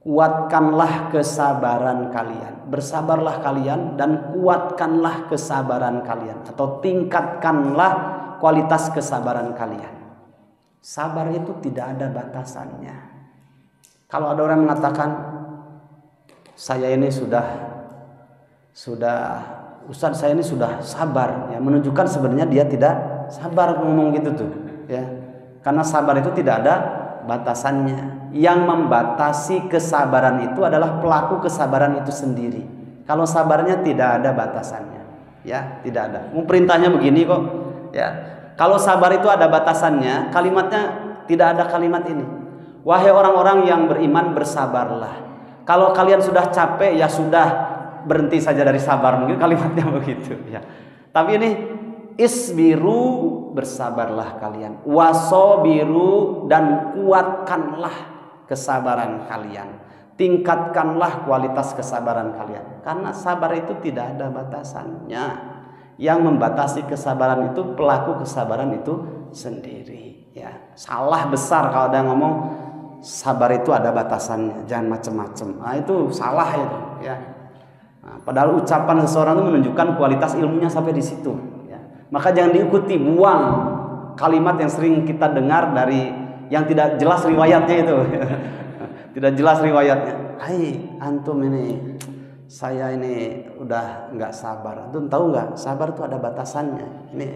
Kuatkanlah kesabaran kalian, bersabarlah kalian dan kuatkanlah kesabaran kalian, atau tingkatkanlah kualitas kesabaran kalian. Sabar itu tidak ada batasannya. Kalau ada orang mengatakan saya ini sudah Ustaz, saya ini sudah sabar ya, menunjukkan sebenarnya dia tidak sabar ngomong gitu tuh, ya. Karena sabar itu tidak ada batasannya. Yang membatasi kesabaran itu adalah pelaku kesabaran itu sendiri. Kalau sabarnya tidak ada batasannya, ya, tidak ada. Perintahnya begini kok, ya. Kalau sabar itu ada batasannya, kalimatnya tidak ada kalimat ini. Wahai orang-orang yang beriman, bersabarlah. Kalau kalian sudah capek, ya sudah, berhenti saja dari sabar. Mungkin kalimatnya begitu, ya. Tapi ini isbiru, bersabarlah kalian. Wasobiru, dan kuatkanlah kesabaran kalian. Tingkatkanlah kualitas kesabaran kalian. Karena sabar itu tidak ada batasannya. Yang membatasi kesabaran itu pelaku kesabaran itu sendiri, ya. Salah besar kalau ada yang ngomong sabar itu ada batasannya, jangan macam-macam. Nah, itu salah itu, ya. Nah, padahal ucapan seseorang itu menunjukkan kualitas ilmunya sampai di situ, ya. Maka jangan diikuti, buang kalimat yang sering kita dengar dari yang tidak jelas riwayatnya itu. Tidak jelas riwayatnya. Hai antum ini, saya ini udah nggak sabar. Antum tahu nggak? Sabar itu ada batasannya. Ini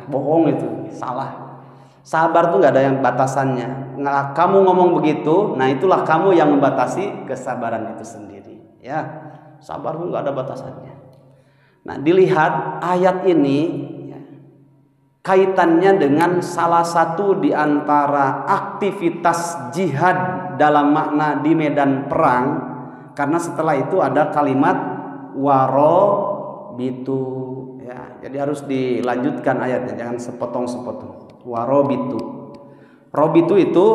bohong itu, salah. Sabar tuh nggak ada yang batasannya. Nah, kamu ngomong begitu, nah itulah kamu yang membatasi kesabaran itu sendiri. Ya, sabar tuh nggak ada batasannya. Nah, dilihat ayat ini, ya, kaitannya dengan salah satu di antara aktivitas jihad dalam makna di medan perang, karena setelah itu ada kalimat waro bitu, ya. Jadi harus dilanjutkan ayatnya, jangan sepotong-sepotong. Warobitu, robitu itu,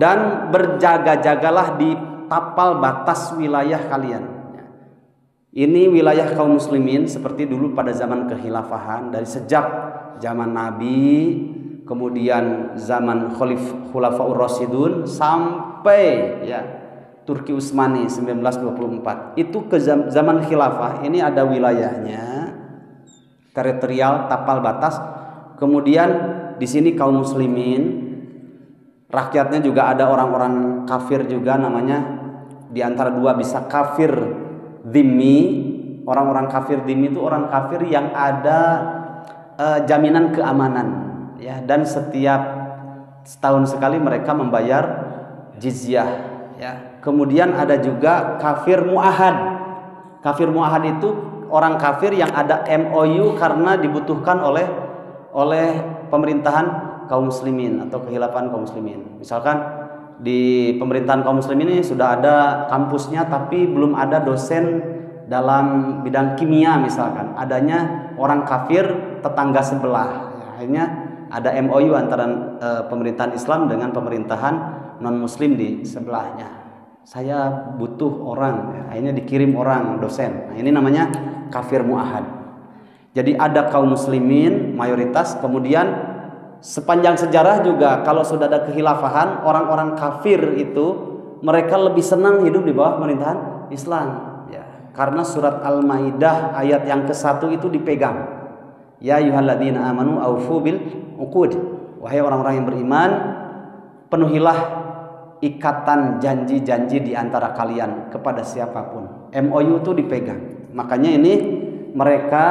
dan berjaga-jagalah di tapal batas wilayah kalian. Ini wilayah kaum muslimin seperti dulu pada zaman kekhilafahan, dari sejak zaman Nabi, kemudian zaman Khulafaur Rasyidun sampai, ya, Turki Utsmani 1924. Itu ke zaman khilafah ini ada wilayahnya, teritorial, tapal batas. Kemudian di sini kaum muslimin, rakyatnya juga ada orang-orang kafir juga, namanya di antara dua, bisa kafir dhimmi. Orang-orang kafir dhimmi itu orang kafir yang ada jaminan keamanan, ya, dan setiap setahun sekali mereka membayar jizyah, ya. Kemudian ada juga kafir muahad. Kafir muahad itu orang kafir yang ada MOU karena dibutuhkan oleh pemerintahan kaum muslimin atau kekhilafan kaum muslimin. Misalkan di pemerintahan kaum muslimin ini sudah ada kampusnya tapi belum ada dosen dalam bidang kimia misalkan. Adanya orang kafir tetangga sebelah. Ya, akhirnya ada MOU antara pemerintahan Islam dengan pemerintahan non muslim di sebelahnya. Saya butuh orang, ya, akhirnya dikirim orang dosen. Nah, ini namanya kafir muahad. Jadi ada kaum muslimin mayoritas, kemudian sepanjang sejarah juga kalau sudah ada kekhilafahan, orang-orang kafir itu mereka lebih senang hidup di bawah pemerintahan Islam, ya. Karena surat Al-Maidah ayat yang ke-1 itu dipegang. Ya ayyuhalladzina amanu aufu bil uqud. Wahai orang-orang yang beriman, penuhilah ikatan janji-janji di antara kalian kepada siapapun. MOU itu dipegang. Makanya ini mereka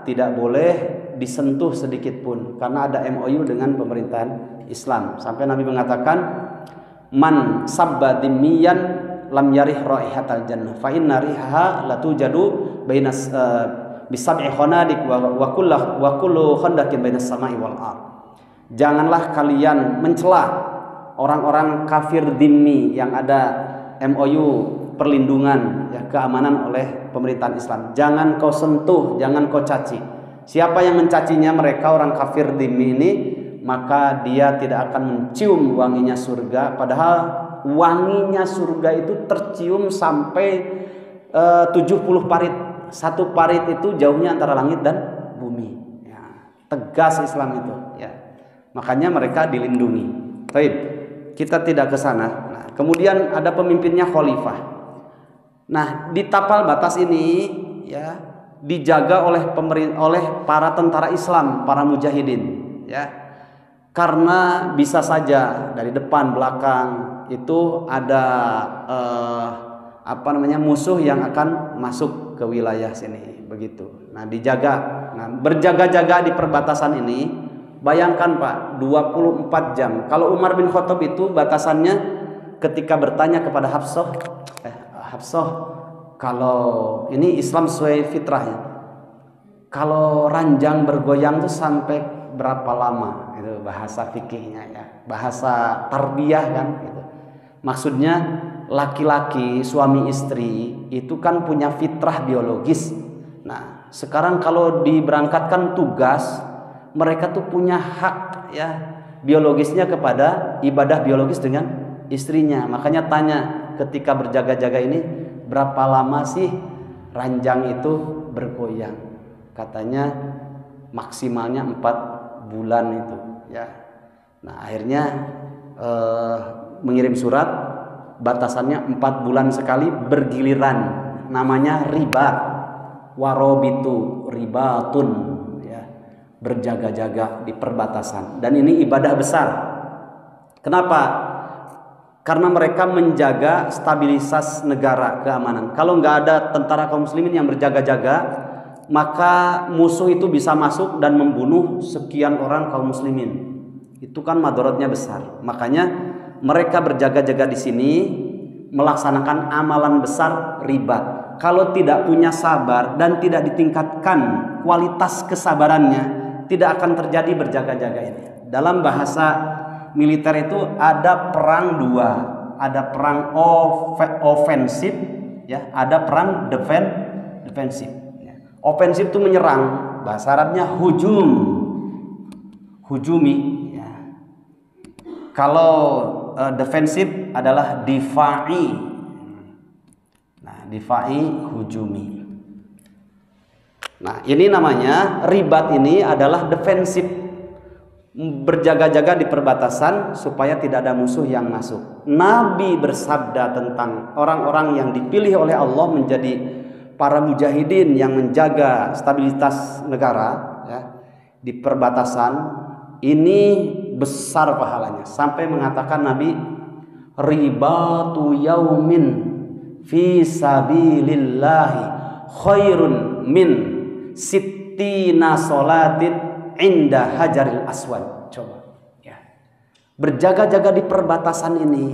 tidak boleh disentuh sedikit pun karena ada MOU dengan pemerintahan Islam. Sampai Nabi mengatakan, man sabba dhimmiyan lam yarih raihatal jannah fa inna rihaha latujadu bainas bisab'i khanadik wa kullu khandakin bainas sama'i wal ardh. Janganlah kalian mencela orang-orang kafir dhimmi yang ada MOU perlindungan, ya, keamanan oleh pemerintahan Islam. Jangan kau sentuh, jangan kau caci. Siapa yang mencacinya mereka orang kafir dhimmi ini, maka dia tidak akan mencium wanginya surga. Padahal wanginya surga itu tercium sampai 70 parit. Satu parit itu jauhnya antara langit dan bumi, ya. Tegas Islam itu, ya. Makanya mereka dilindungi. Baik, kita tidak ke sana. Nah, kemudian ada pemimpinnya khalifah. Nah, di tapal batas ini, ya, dijaga oleh para tentara Islam, para mujahidin, ya. Karena bisa saja dari depan belakang itu ada musuh yang akan masuk ke wilayah sini, begitu. Nah, dijaga. Nah, berjaga-jaga di perbatasan ini Bayangkan Pak, 24 jam. Kalau Umar bin Khattab itu batasannya ketika bertanya kepada Hafsah, Hafsah, kalau ini Islam sesuai fitrah ya, kalau ranjang bergoyang itu sampai berapa lama? Itu bahasa fikihnya ya, bahasa tarbiyah kan gitu. Maksudnya laki-laki suami istri itu kan punya fitrah biologis. Nah, sekarang kalau diberangkatkan tugas, mereka tuh punya hak ya biologisnya kepada ibadah biologis dengan istrinya. Makanya tanya ketika berjaga-jaga ini, berapa lama sih ranjang itu bergoyang? Katanya maksimalnya 4 bulan itu ya. Nah, akhirnya mengirim surat, batasannya 4 bulan sekali bergiliran, namanya riba, warobitu ribatun ya, berjaga-jaga di perbatasan. Dan ini ibadah besar. Kenapa? Karena mereka menjaga stabilitas negara, keamanan. Kalau nggak ada tentara kaum muslimin yang berjaga-jaga, maka musuh itu bisa masuk dan membunuh sekian orang kaum muslimin. Itu kan madaratnya besar. Makanya mereka berjaga-jaga di sini melaksanakan amalan besar ribat. Kalau tidak punya sabar dan tidak ditingkatkan kualitas kesabarannya, tidak akan terjadi berjaga-jaga ini. Dalam bahasa militer itu ada perang dua, ada perang ofensif, ya, ada perang defensif. Ofensif itu menyerang, bahasa Arabnya hujumi. Ya. Kalau defensif adalah difa'i. Nah, difa'i, hujumi. Nah, ini namanya ribat, ini adalah defensif, berjaga-jaga di perbatasan supaya tidak ada musuh yang masuk. Nabi bersabda tentang orang-orang yang dipilih oleh Allah menjadi para mujahidin yang menjaga stabilitas negara ya, di perbatasan, ini besar pahalanya. Sampai mengatakan Nabi, ribatu yaumin fi sabilillahi khairun min sittina sholatin inda hajaril aswad. Coba ya, berjaga-jaga di perbatasan ini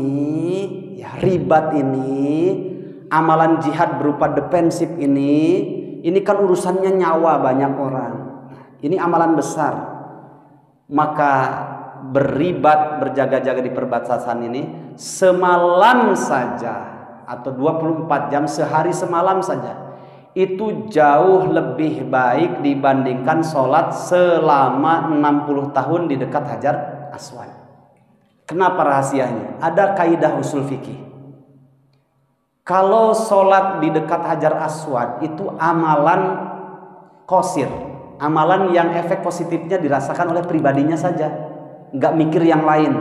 ya, ribat ini, amalan jihad berupa defensif ini kan urusannya nyawa banyak orang. Ini amalan besar. Maka beribat, berjaga-jaga di perbatasan ini semalam saja atau 24 jam, sehari semalam saja, itu jauh lebih baik dibandingkan sholat selama 60 tahun di dekat Hajar Aswad. Kenapa rahasianya? Ada kaidah usul fikih. Kalau sholat di dekat Hajar Aswad itu amalan qasir, amalan yang efek positifnya dirasakan oleh pribadinya saja, nggak mikir yang lain,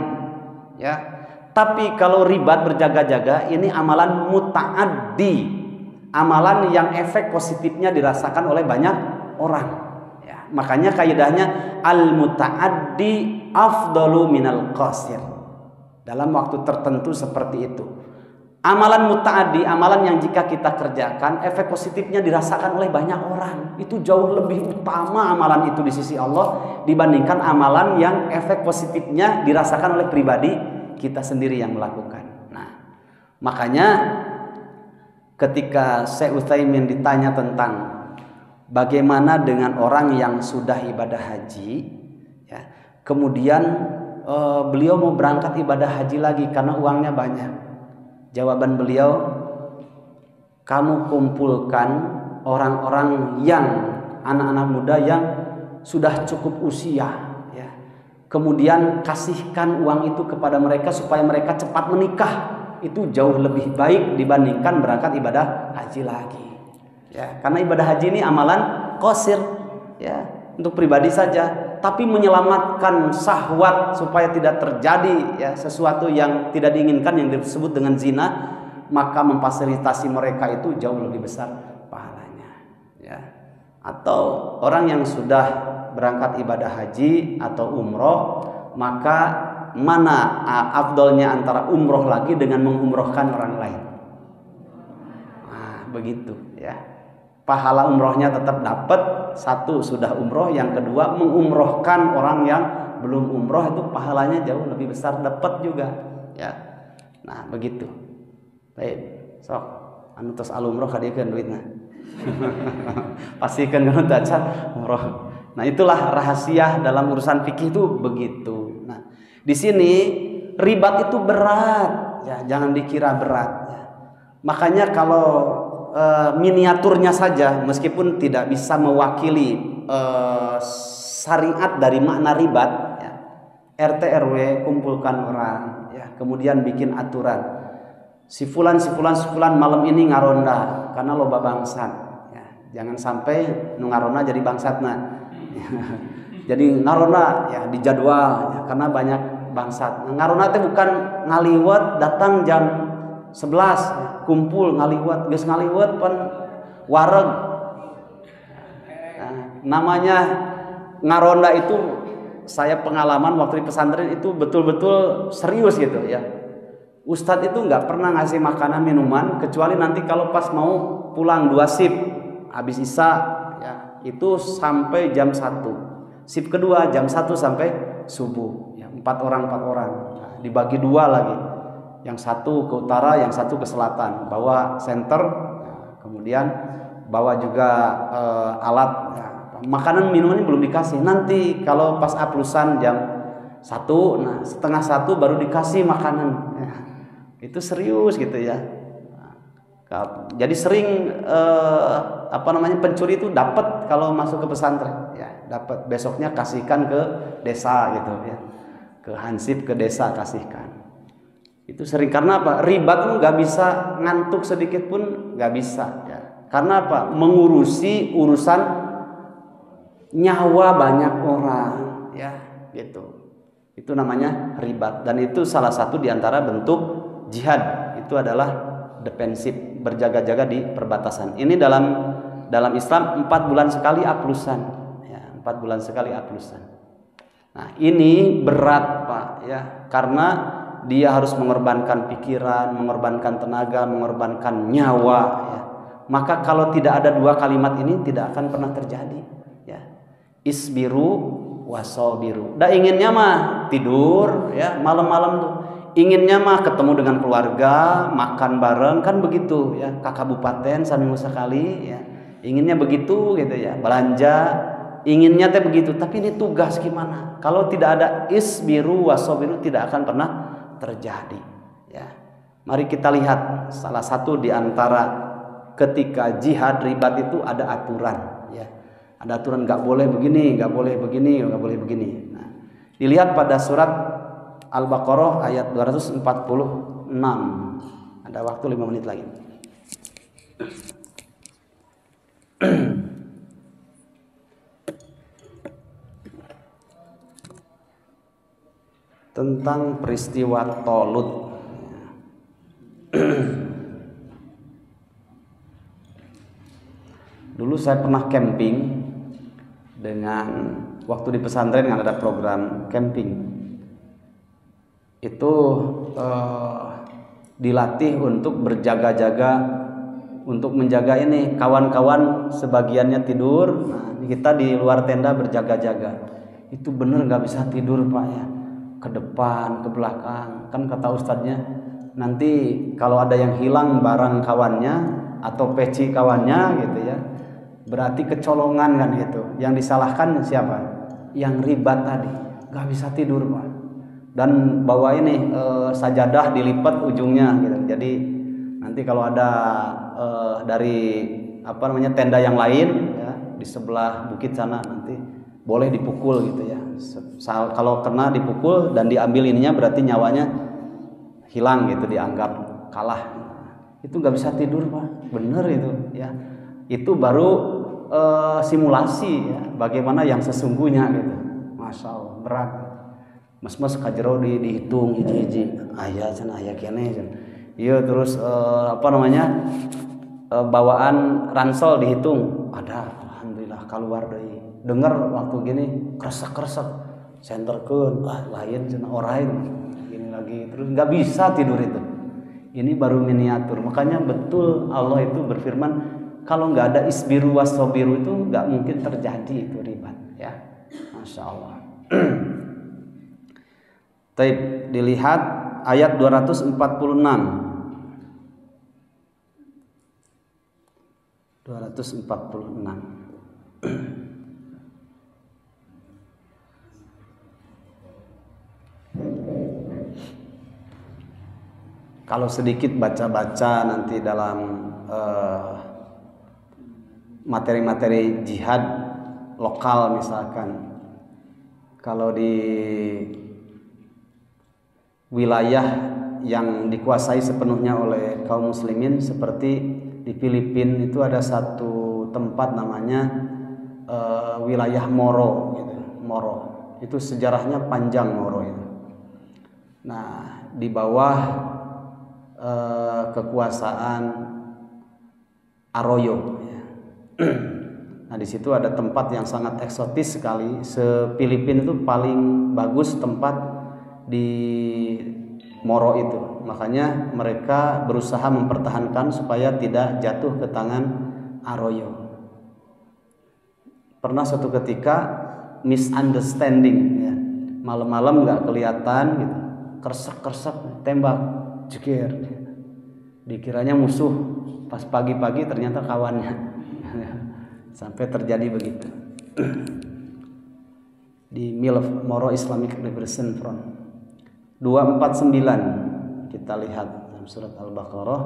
ya. Tapi kalau ribat, berjaga-jaga, ini amalan muta'addi, amalan yang efek positifnya dirasakan oleh banyak orang. Ya, makanya kaidahnya al muta'addi afdalu minal qasir. Dalam waktu tertentu seperti itu. Amalan muta'addi, amalan yang jika kita kerjakan efek positifnya dirasakan oleh banyak orang, itu jauh lebih utama amalan itu di sisi Allah dibandingkan amalan yang efek positifnya dirasakan oleh pribadi kita sendiri yang melakukan. Nah, makanya ketika Syekh Utsaimin ditanya tentang bagaimana dengan orang yang sudah ibadah haji ya, kemudian beliau mau berangkat ibadah haji lagi karena uangnya banyak. Jawaban beliau, kamu kumpulkan orang-orang yang anak-anak muda yang sudah cukup usia ya. Kemudian kasihkan uang itu kepada mereka supaya mereka cepat menikah. Itu jauh lebih baik dibandingkan berangkat ibadah haji lagi. Ya, karena ibadah haji ini amalan qasir ya, untuk pribadi saja, tapi menyelamatkan syahwat supaya tidak terjadi ya sesuatu yang tidak diinginkan yang disebut dengan zina, maka memfasilitasi mereka itu jauh lebih besar pahalanya ya. Atau orang yang sudah berangkat ibadah haji atau umroh, maka mana afdolnya antara umroh lagi dengan mengumrohkan orang lain? Nah, begitu ya. pahala umrohnya tetap dapat. Satu, sudah umroh. Yang kedua, mengumrohkan orang yang belum umroh itu pahalanya jauh lebih besar, dapat juga ya. Nah begitu. Baik, sok anu tos alumroh kadiekeun duitna. Pastikan kalau daca umroh. Nah itulah rahasia dalam urusan fikih itu begitu. Nah di sini ribat itu berat ya, jangan dikira berat ya. Makanya kalau miniaturnya saja meskipun tidak bisa mewakili syariat dari makna ribat ya. RT RW kumpulkan orang ya, kemudian bikin aturan si fulan malam ini ngaronda karena loba bangsat ya. Jangan sampai nu ngaronda jadi bangsatna ya. Jadi ngaronda ya dijadwal ya, karena banyak bangsat. Ngaronda teh bukan ngaliwat datang jam 11 ya, kumpul ngaliwat geus ngaliwat pan wareg. Nah, namanya ngaronda itu saya pengalaman waktu di pesantren itu betul-betul serius gitu ya. Ustadz itu nggak pernah ngasih makanan minuman kecuali nanti kalau pas mau pulang 2 sip habis isya ya, itu sampai jam 1. Sip kedua jam 1 sampai subuh ya, 4 orang. Nah, dibagi 2 lagi. Yang satu ke utara, yang satu ke selatan. Bawa senter, ya, kemudian bawa juga alat ya. Makanan minuman belum dikasih. Nanti kalau pas aplusan jam 1, nah setengah 1 baru dikasih makanan ya. Itu serius gitu ya. Nah, jadi sering pencuri itu dapat kalau masuk ke pesantren ya, dapat besoknya kasihkan ke desa gitu ya. Ke hansip ke desa kasihkan. Itu sering karena apa? Riba tuh nggak bisa ngantuk sedikit pun nggak bisa ya. Karena apa? Mengurusi urusan nyawa banyak orang ya gitu. Itu namanya riba dan itu salah satu diantara bentuk jihad. Itu adalah defensif, berjaga-jaga di perbatasan. Ini dalam Islam 4 bulan sekali aplusan ya, 4 bulan sekali aplusan. Nah ini berat Pak ya, karena dia harus mengorbankan pikiran, mengorbankan tenaga, mengorbankan nyawa ya. Maka kalau tidak ada 2 kalimat ini tidak akan pernah terjadi ya. Isbiru wasobiru. Dah inginnya mah tidur ya malam-malam tuh. Inginnya mah ketemu dengan keluarga, makan bareng kan begitu ya. Ke kabupaten seminggu sekali ya. Inginnya begitu gitu ya. Belanja inginnya teh begitu, tapi ini tugas gimana? Kalau tidak ada isbiru wasobiru tidak akan pernah terjadi ya. Mari kita lihat salah satu di antara ketika jihad ribat itu ada aturan ya. Ada aturan nggak boleh begini, nggak boleh begini, nggak boleh begini. Nah, dilihat pada surat Al-Baqarah ayat 246. Ada waktu 5 menit lagi. Tentang peristiwa Tolut. Dulu saya pernah camping dengan waktu di pesantren yang ada program camping. Itu dilatih untuk berjaga-jaga, untuk menjaga ini kawan-kawan sebagiannya tidur. Nah, kita di luar tenda berjaga-jaga. Itu bener nggak bisa tidur Pak ya. Ke depan, ke belakang. Kan kata ustadznya, nanti kalau ada yang hilang barang kawannya atau peci kawannya gitu ya, berarti kecolongan kan gitu. Yang disalahkan siapa? Yang ribat tadi. Gak bisa tidur Pak. Dan bawa ini sajadah dilipat ujungnya gitu. Jadi nanti kalau ada dari tenda yang lain ya, di sebelah bukit sana nanti boleh dipukul gitu ya. Kalau kena dipukul dan diambil ininya berarti nyawanya hilang gitu, dianggap kalah. Itu nggak bisa tidur Pak, bener itu ya. Itu baru simulasi ya, bagaimana yang sesungguhnya gitu. Masya Allah berat. Mas kajero dihitung hiji-hiji, ayah kene. Iya terus bawaan ransel dihitung, ada, alhamdulillah keluar dari. Dengar waktu gini kresek senterkeun lain cenah orain gini lagi terus nggak bisa tidur itu. Ini baru miniatur. Makanya betul Allah itu berfirman Kalau nggak ada isbiru wasobiru itu nggak mungkin terjadi itu ribat ya. Masya Allah. Taib, dilihat ayat 246. 246. Kalau sedikit baca-baca nanti dalam materi-materi jihad lokal misalkan, kalau di wilayah yang dikuasai sepenuhnya oleh kaum muslimin seperti di Filipina itu ada satu tempat namanya wilayah Moro gitu. Moro itu sejarahnya panjang Moro itu. Nah, di bawah kekuasaan Arroyo. Nah, di situ ada tempat yang sangat eksotis sekali. Se-Filipina itu paling bagus tempat di Moro itu. Makanya mereka berusaha mempertahankan supaya tidak jatuh ke tangan Arroyo. Pernah suatu ketika misunderstanding ya. Malam-malam nggak kelihatan gitu. Kersek-kersek tembak, jeger. Dikiranya musuh, pas pagi-pagi ternyata kawannya. Sampai terjadi begitu. Di MILF, Moro Islamic Liberation Front. 249 kita lihat dalam surat Al-Baqarah.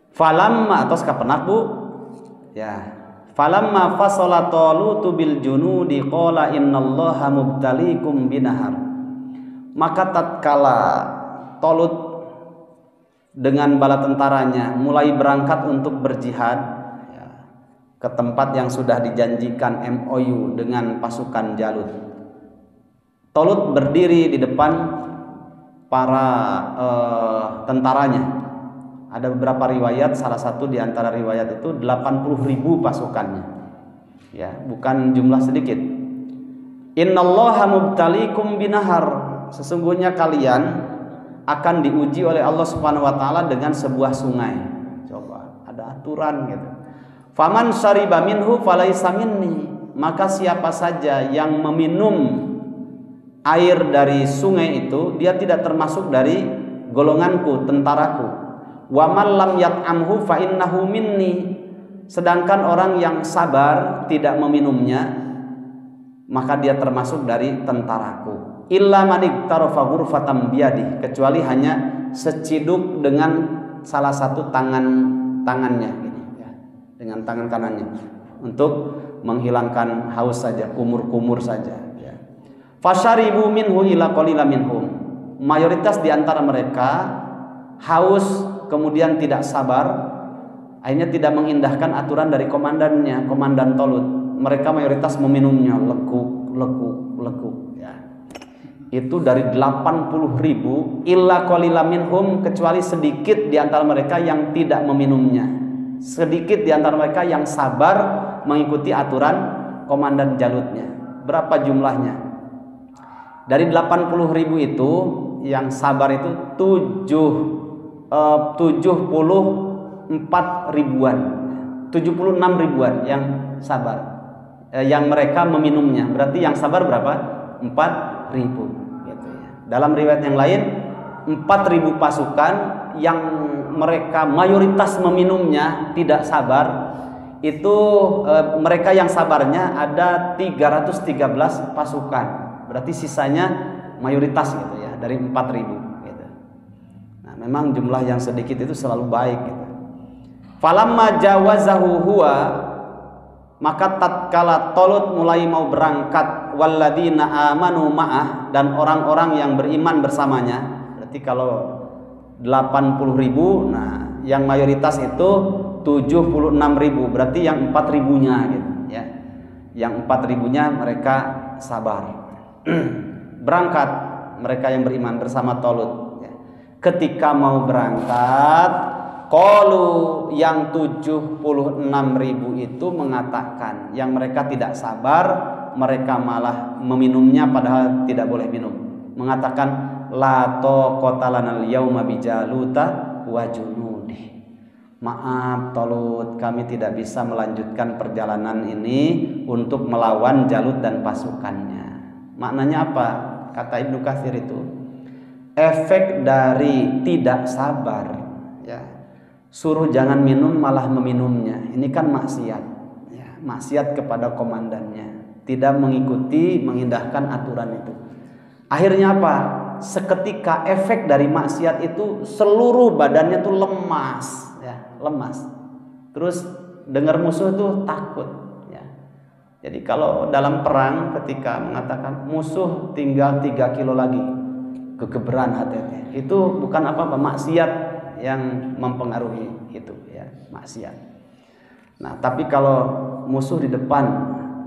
Falamma atau kapan Bu? Ya. Falamma fasala Talut bil junudi qala innallaha mubtaliikum binahar. Maka tatkala Talut dengan bala tentaranya mulai berangkat untuk berjihad ya, ke tempat yang sudah dijanjikan MOU dengan pasukan Jalut. Talut berdiri di depan para tentaranya. Ada beberapa riwayat, salah satu di antara riwayat itu 80.000 pasukannya. Ya, bukan jumlah sedikit. Innallaha mubtaliikum binahar. Sesungguhnya kalian akan diuji oleh Allah Subhanahu wa taala dengan sebuah sungai. Coba, ada aturan gitu. Faman syariba minhu falaisa minni. Maka siapa saja yang meminum air dari sungai itu, dia tidak termasuk dari golonganku, tentaraku. Wa man lam yat'amhu fa innahu minni. Sedangkan orang yang sabar tidak meminumnya, maka dia termasuk dari tentaraku. Illa man iktarafa ghurfatan biyadi, kecuali hanya seciduk dengan salah satu tangannya gini ya, dengan tangan kanannya untuk menghilangkan haus saja, kumur-kumur saja ya. Fasyaribu minhu ila qalila minhum. Mayoritas di antara mereka haus kemudian tidak sabar, akhirnya tidak mengindahkan aturan dari komandannya, komandan Talut. Mereka mayoritas meminumnya lekuk ya. Itu dari 80.000 illa qalila minhum, kecuali sedikit di antara mereka yang tidak meminumnya. Sedikit di antara mereka yang sabar mengikuti aturan komandan Jalutnya. Berapa jumlahnya? Dari 80.000 itu yang sabar itu 74 ribuan, 76 ribuan yang sabar, yang mereka meminumnya. Berarti yang sabar berapa? 4.000 gitu ya. Dalam riwayat yang lain 4.000 pasukan yang mereka mayoritas meminumnya, tidak sabar. Itu mereka yang sabarnya ada 313 pasukan. Berarti sisanya mayoritas gitu ya, dari 4.000 gitu. Nah, memang jumlah yang sedikit itu selalu baik gitu. Falamma jawazahu huwa, maka tatkala Talut mulai mau berangkat, walladzina amanu ma'ah, dan orang-orang yang beriman bersamanya. Berarti kalau 80.000, nah yang mayoritas itu 76.000, berarti yang 4.000-nya gitu ya. Yang 4.000-nya mereka sabar. Berangkat mereka yang beriman bersama Talut ya. Ketika mau berangkat, qalu, yang 76.000 itu mengatakan, yang mereka tidak sabar, mereka malah meminumnya padahal tidak boleh minum, mengatakan la taqata lanal yauma bijaluta wa junudi. maaf Tolut, kami tidak bisa melanjutkan perjalanan ini untuk melawan Jalut dan pasukannya. Maknanya apa? Kata Ibnu Katsir itu efek dari tidak sabar, ya, suruh jangan minum malah meminumnya, ini kan maksiat, ya, maksiat kepada komandannya, tidak mengikuti mengindahkan aturan itu. Akhirnya apa? Seketika efek dari maksiat itu seluruh badannya tuh lemas, ya, lemas. Terus dengar musuh tuh takut, ya. Jadi kalau dalam perang ketika mengatakan musuh tinggal 3 kilo lagi, kegeberan hati-hati, itu bukan apa-apa, maksiat yang mempengaruhi itu, ya, maksiat. Nah, tapi kalau musuh di depan,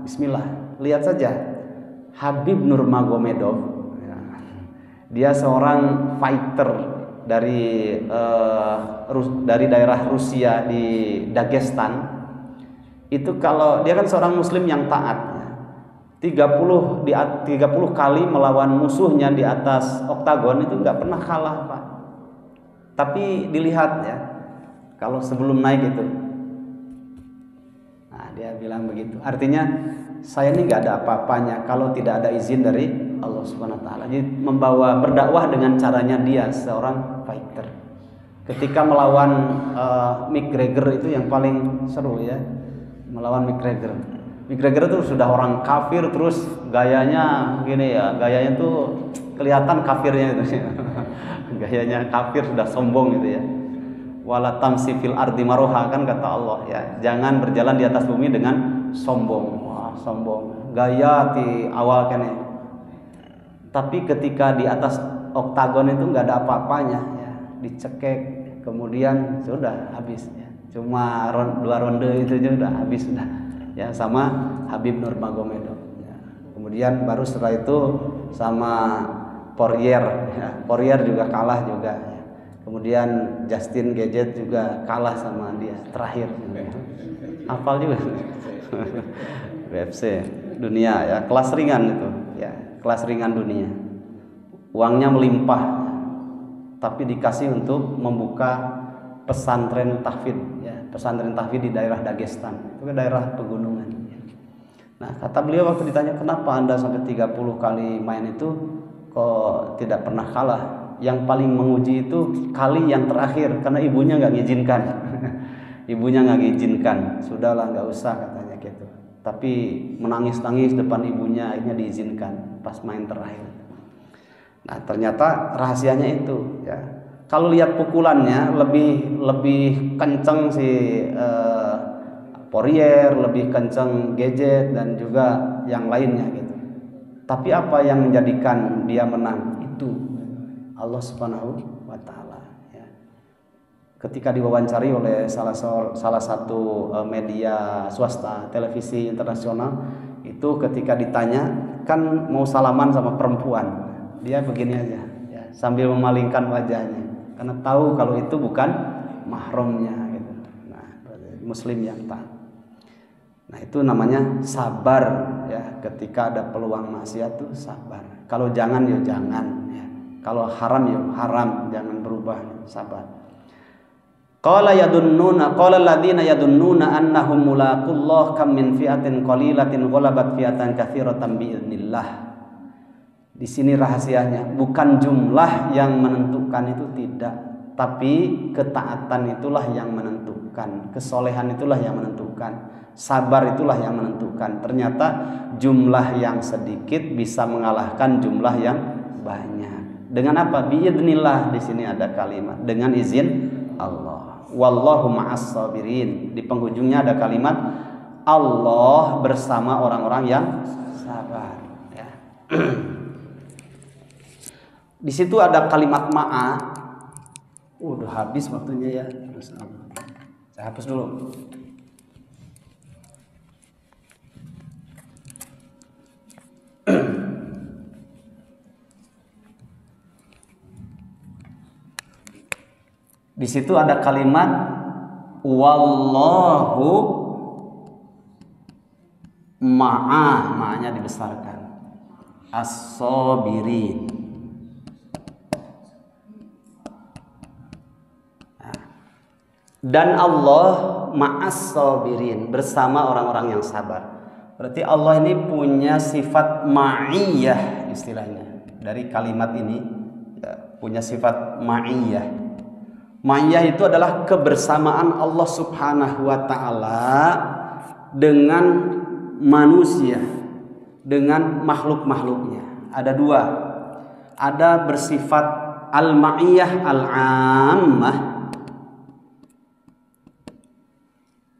bismillah, lihat saja Habib Nurmagomedov. Dia seorang fighter dari daerah Rusia di Dagestan. Itu kalau dia kan seorang muslim yang taat, 30 kali melawan musuhnya di atas oktagon itu nggak pernah kalah, Pak. Tapi dilihat ya, kalau sebelum naik itu, nah dia bilang begitu. Artinya saya ini nggak ada apa-apanya kalau tidak ada izin dari Allah Subhanahu Wa Taala. Jadi berdakwah dengan caranya dia, seorang fighter. Ketika melawan McGregor itu yang paling seru, ya, melawan McGregor. McGregor itu sudah orang kafir, terus gayanya gini, ya, gayanya tuh kelihatan kafirnya itu. Gayanya kafir, sudah sombong gitu, ya. Wala tamsi fil ardi maroha, kan kata Allah, ya, jangan berjalan di atas bumi dengan sombong. Wah, sombong, gaya di awal kan, ya. Tapi ketika di atas oktagon itu nggak ada apa-apanya, ya, dicekek, kemudian sudah habis, ya. Cuma 2 ronde itu aja udah habis, sudah, ya, sama Habib Nurmagomedov, ya. Kemudian baru setelah itu sama Poirier, ya. Poirier juga kalah juga, ya. Kemudian Justin Gadget juga kalah sama dia terakhir, ya. Hafal juga. UFC dunia, ya, kelas ringan itu, ya, kelas ringan dunia. Uangnya melimpah, tapi dikasih untuk membuka pesantren tahfidz, ya, pesantren tahfidz di daerah Dagestan, itu daerah pegunungan, ya. Nah, kata beliau waktu ditanya kenapa Anda sampai 30 kali main itu kok tidak pernah kalah? Yang paling menguji itu kali yang terakhir, karena ibunya nggak ngizinkan. Ibunya nggak ngizinkan, sudahlah nggak usah, katanya gitu. Tapi menangis-nangis depan ibunya, akhirnya diizinkan pas main terakhir. Nah, ternyata rahasianya itu, ya. Kalau lihat pukulannya lebih kenceng si Poirier, lebih kenceng Gadget dan juga yang lainnya gitu. Tapi apa yang menjadikan dia menang? Itu Allah Subhanahu wa Ta'ala, ya. Ketika diwawancari oleh salah satu media swasta, televisi internasional, itu ketika ditanya, kan mau salaman sama perempuan, dia begini aja, ya, sambil memalingkan wajahnya, karena tahu kalau itu bukan mahramnya, gitu. Nah, muslim yang taat. Nah, itu namanya sabar, ya. Ketika ada peluang maksiat tuh sabar. Kalau jangan ya jangan, ya. Kalau haram ya haram, jangan berubah, sabar. Qala alladziina yadunnuna annahum mulaqullah kam min fi'atin qalilatin ghalabat fi'atan katsiratan biidznillah. Di sini rahasianya, bukan jumlah yang menentukan itu, tidak, tapi ketaatan itulah yang menentukan, kesolehan itulah yang menentukan, sabar itulah yang menentukan. Ternyata jumlah yang sedikit bisa mengalahkan jumlah yang banyak. Dengan apa? Biidznillah, di sini ada kalimat dengan izin Allah. Wallahu ma'as sabirin. Di penghujungnya ada kalimat Allah bersama orang-orang yang sabar, ya. Di situ ada kalimat ma'a. Udah habis waktunya, ya. Saya hapus dulu. Di situ ada kalimat wallahu ma'anya dibesarkan, as-sabirin. Dan Allah ma'as sabirin, bersama orang-orang yang sabar. Berarti Allah ini punya sifat ma'iyah istilahnya. Dari kalimat ini ya, punya sifat ma'iyah. Ma'iyah itu adalah kebersamaan Allah Subhanahu wa taala dengan manusia, dengan makhluk-makhluknya. Ada dua. Ada bersifat al-ma'iyah al-ammah.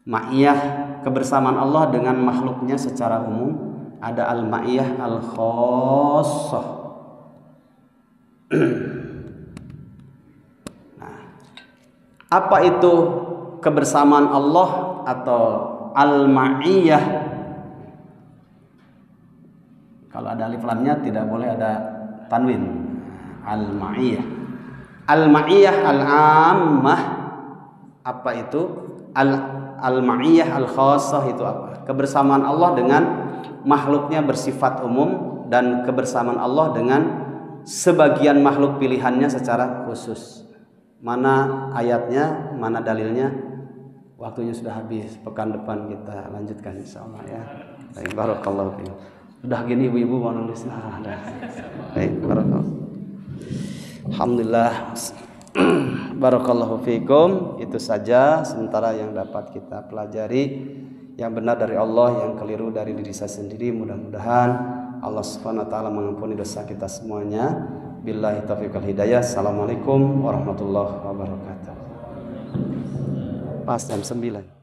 Ma'iyah kebersamaan Allah dengan makhluknya secara umum. Ada al-ma'iyah al-khassah. Nah, apa itu kebersamaan Allah atau al-ma'iyah? Kalau ada alif lamnya tidak boleh ada tanwin. Al-ma'iyah. Al-ma'iyah al-ammah. Apa itu? Al-ma'iyah al-khassah itu apa? Kebersamaan Allah dengan makhluknya bersifat umum dan kebersamaan Allah dengan sebagian makhluk pilihannya secara khusus. Mana ayatnya, mana dalilnya? Waktunya sudah habis. Pekan depan kita lanjutkan insyaallah ya. Baik, barakallahu fiikum. Sudah gini ibu-ibu mau nulis. Baik, barakallahu. Alhamdulillah. Barakallahu fiikum. Itu saja sementara yang dapat kita pelajari, yang benar dari Allah, yang keliru dari diri saya sendiri. Mudah-mudahan Allah Subhanahu wa taala mengampuni dosa kita semuanya. Billahi taufiq wal hidayah. Assalamualaikum warahmatullahi wabarakatuh. Pas jam 9.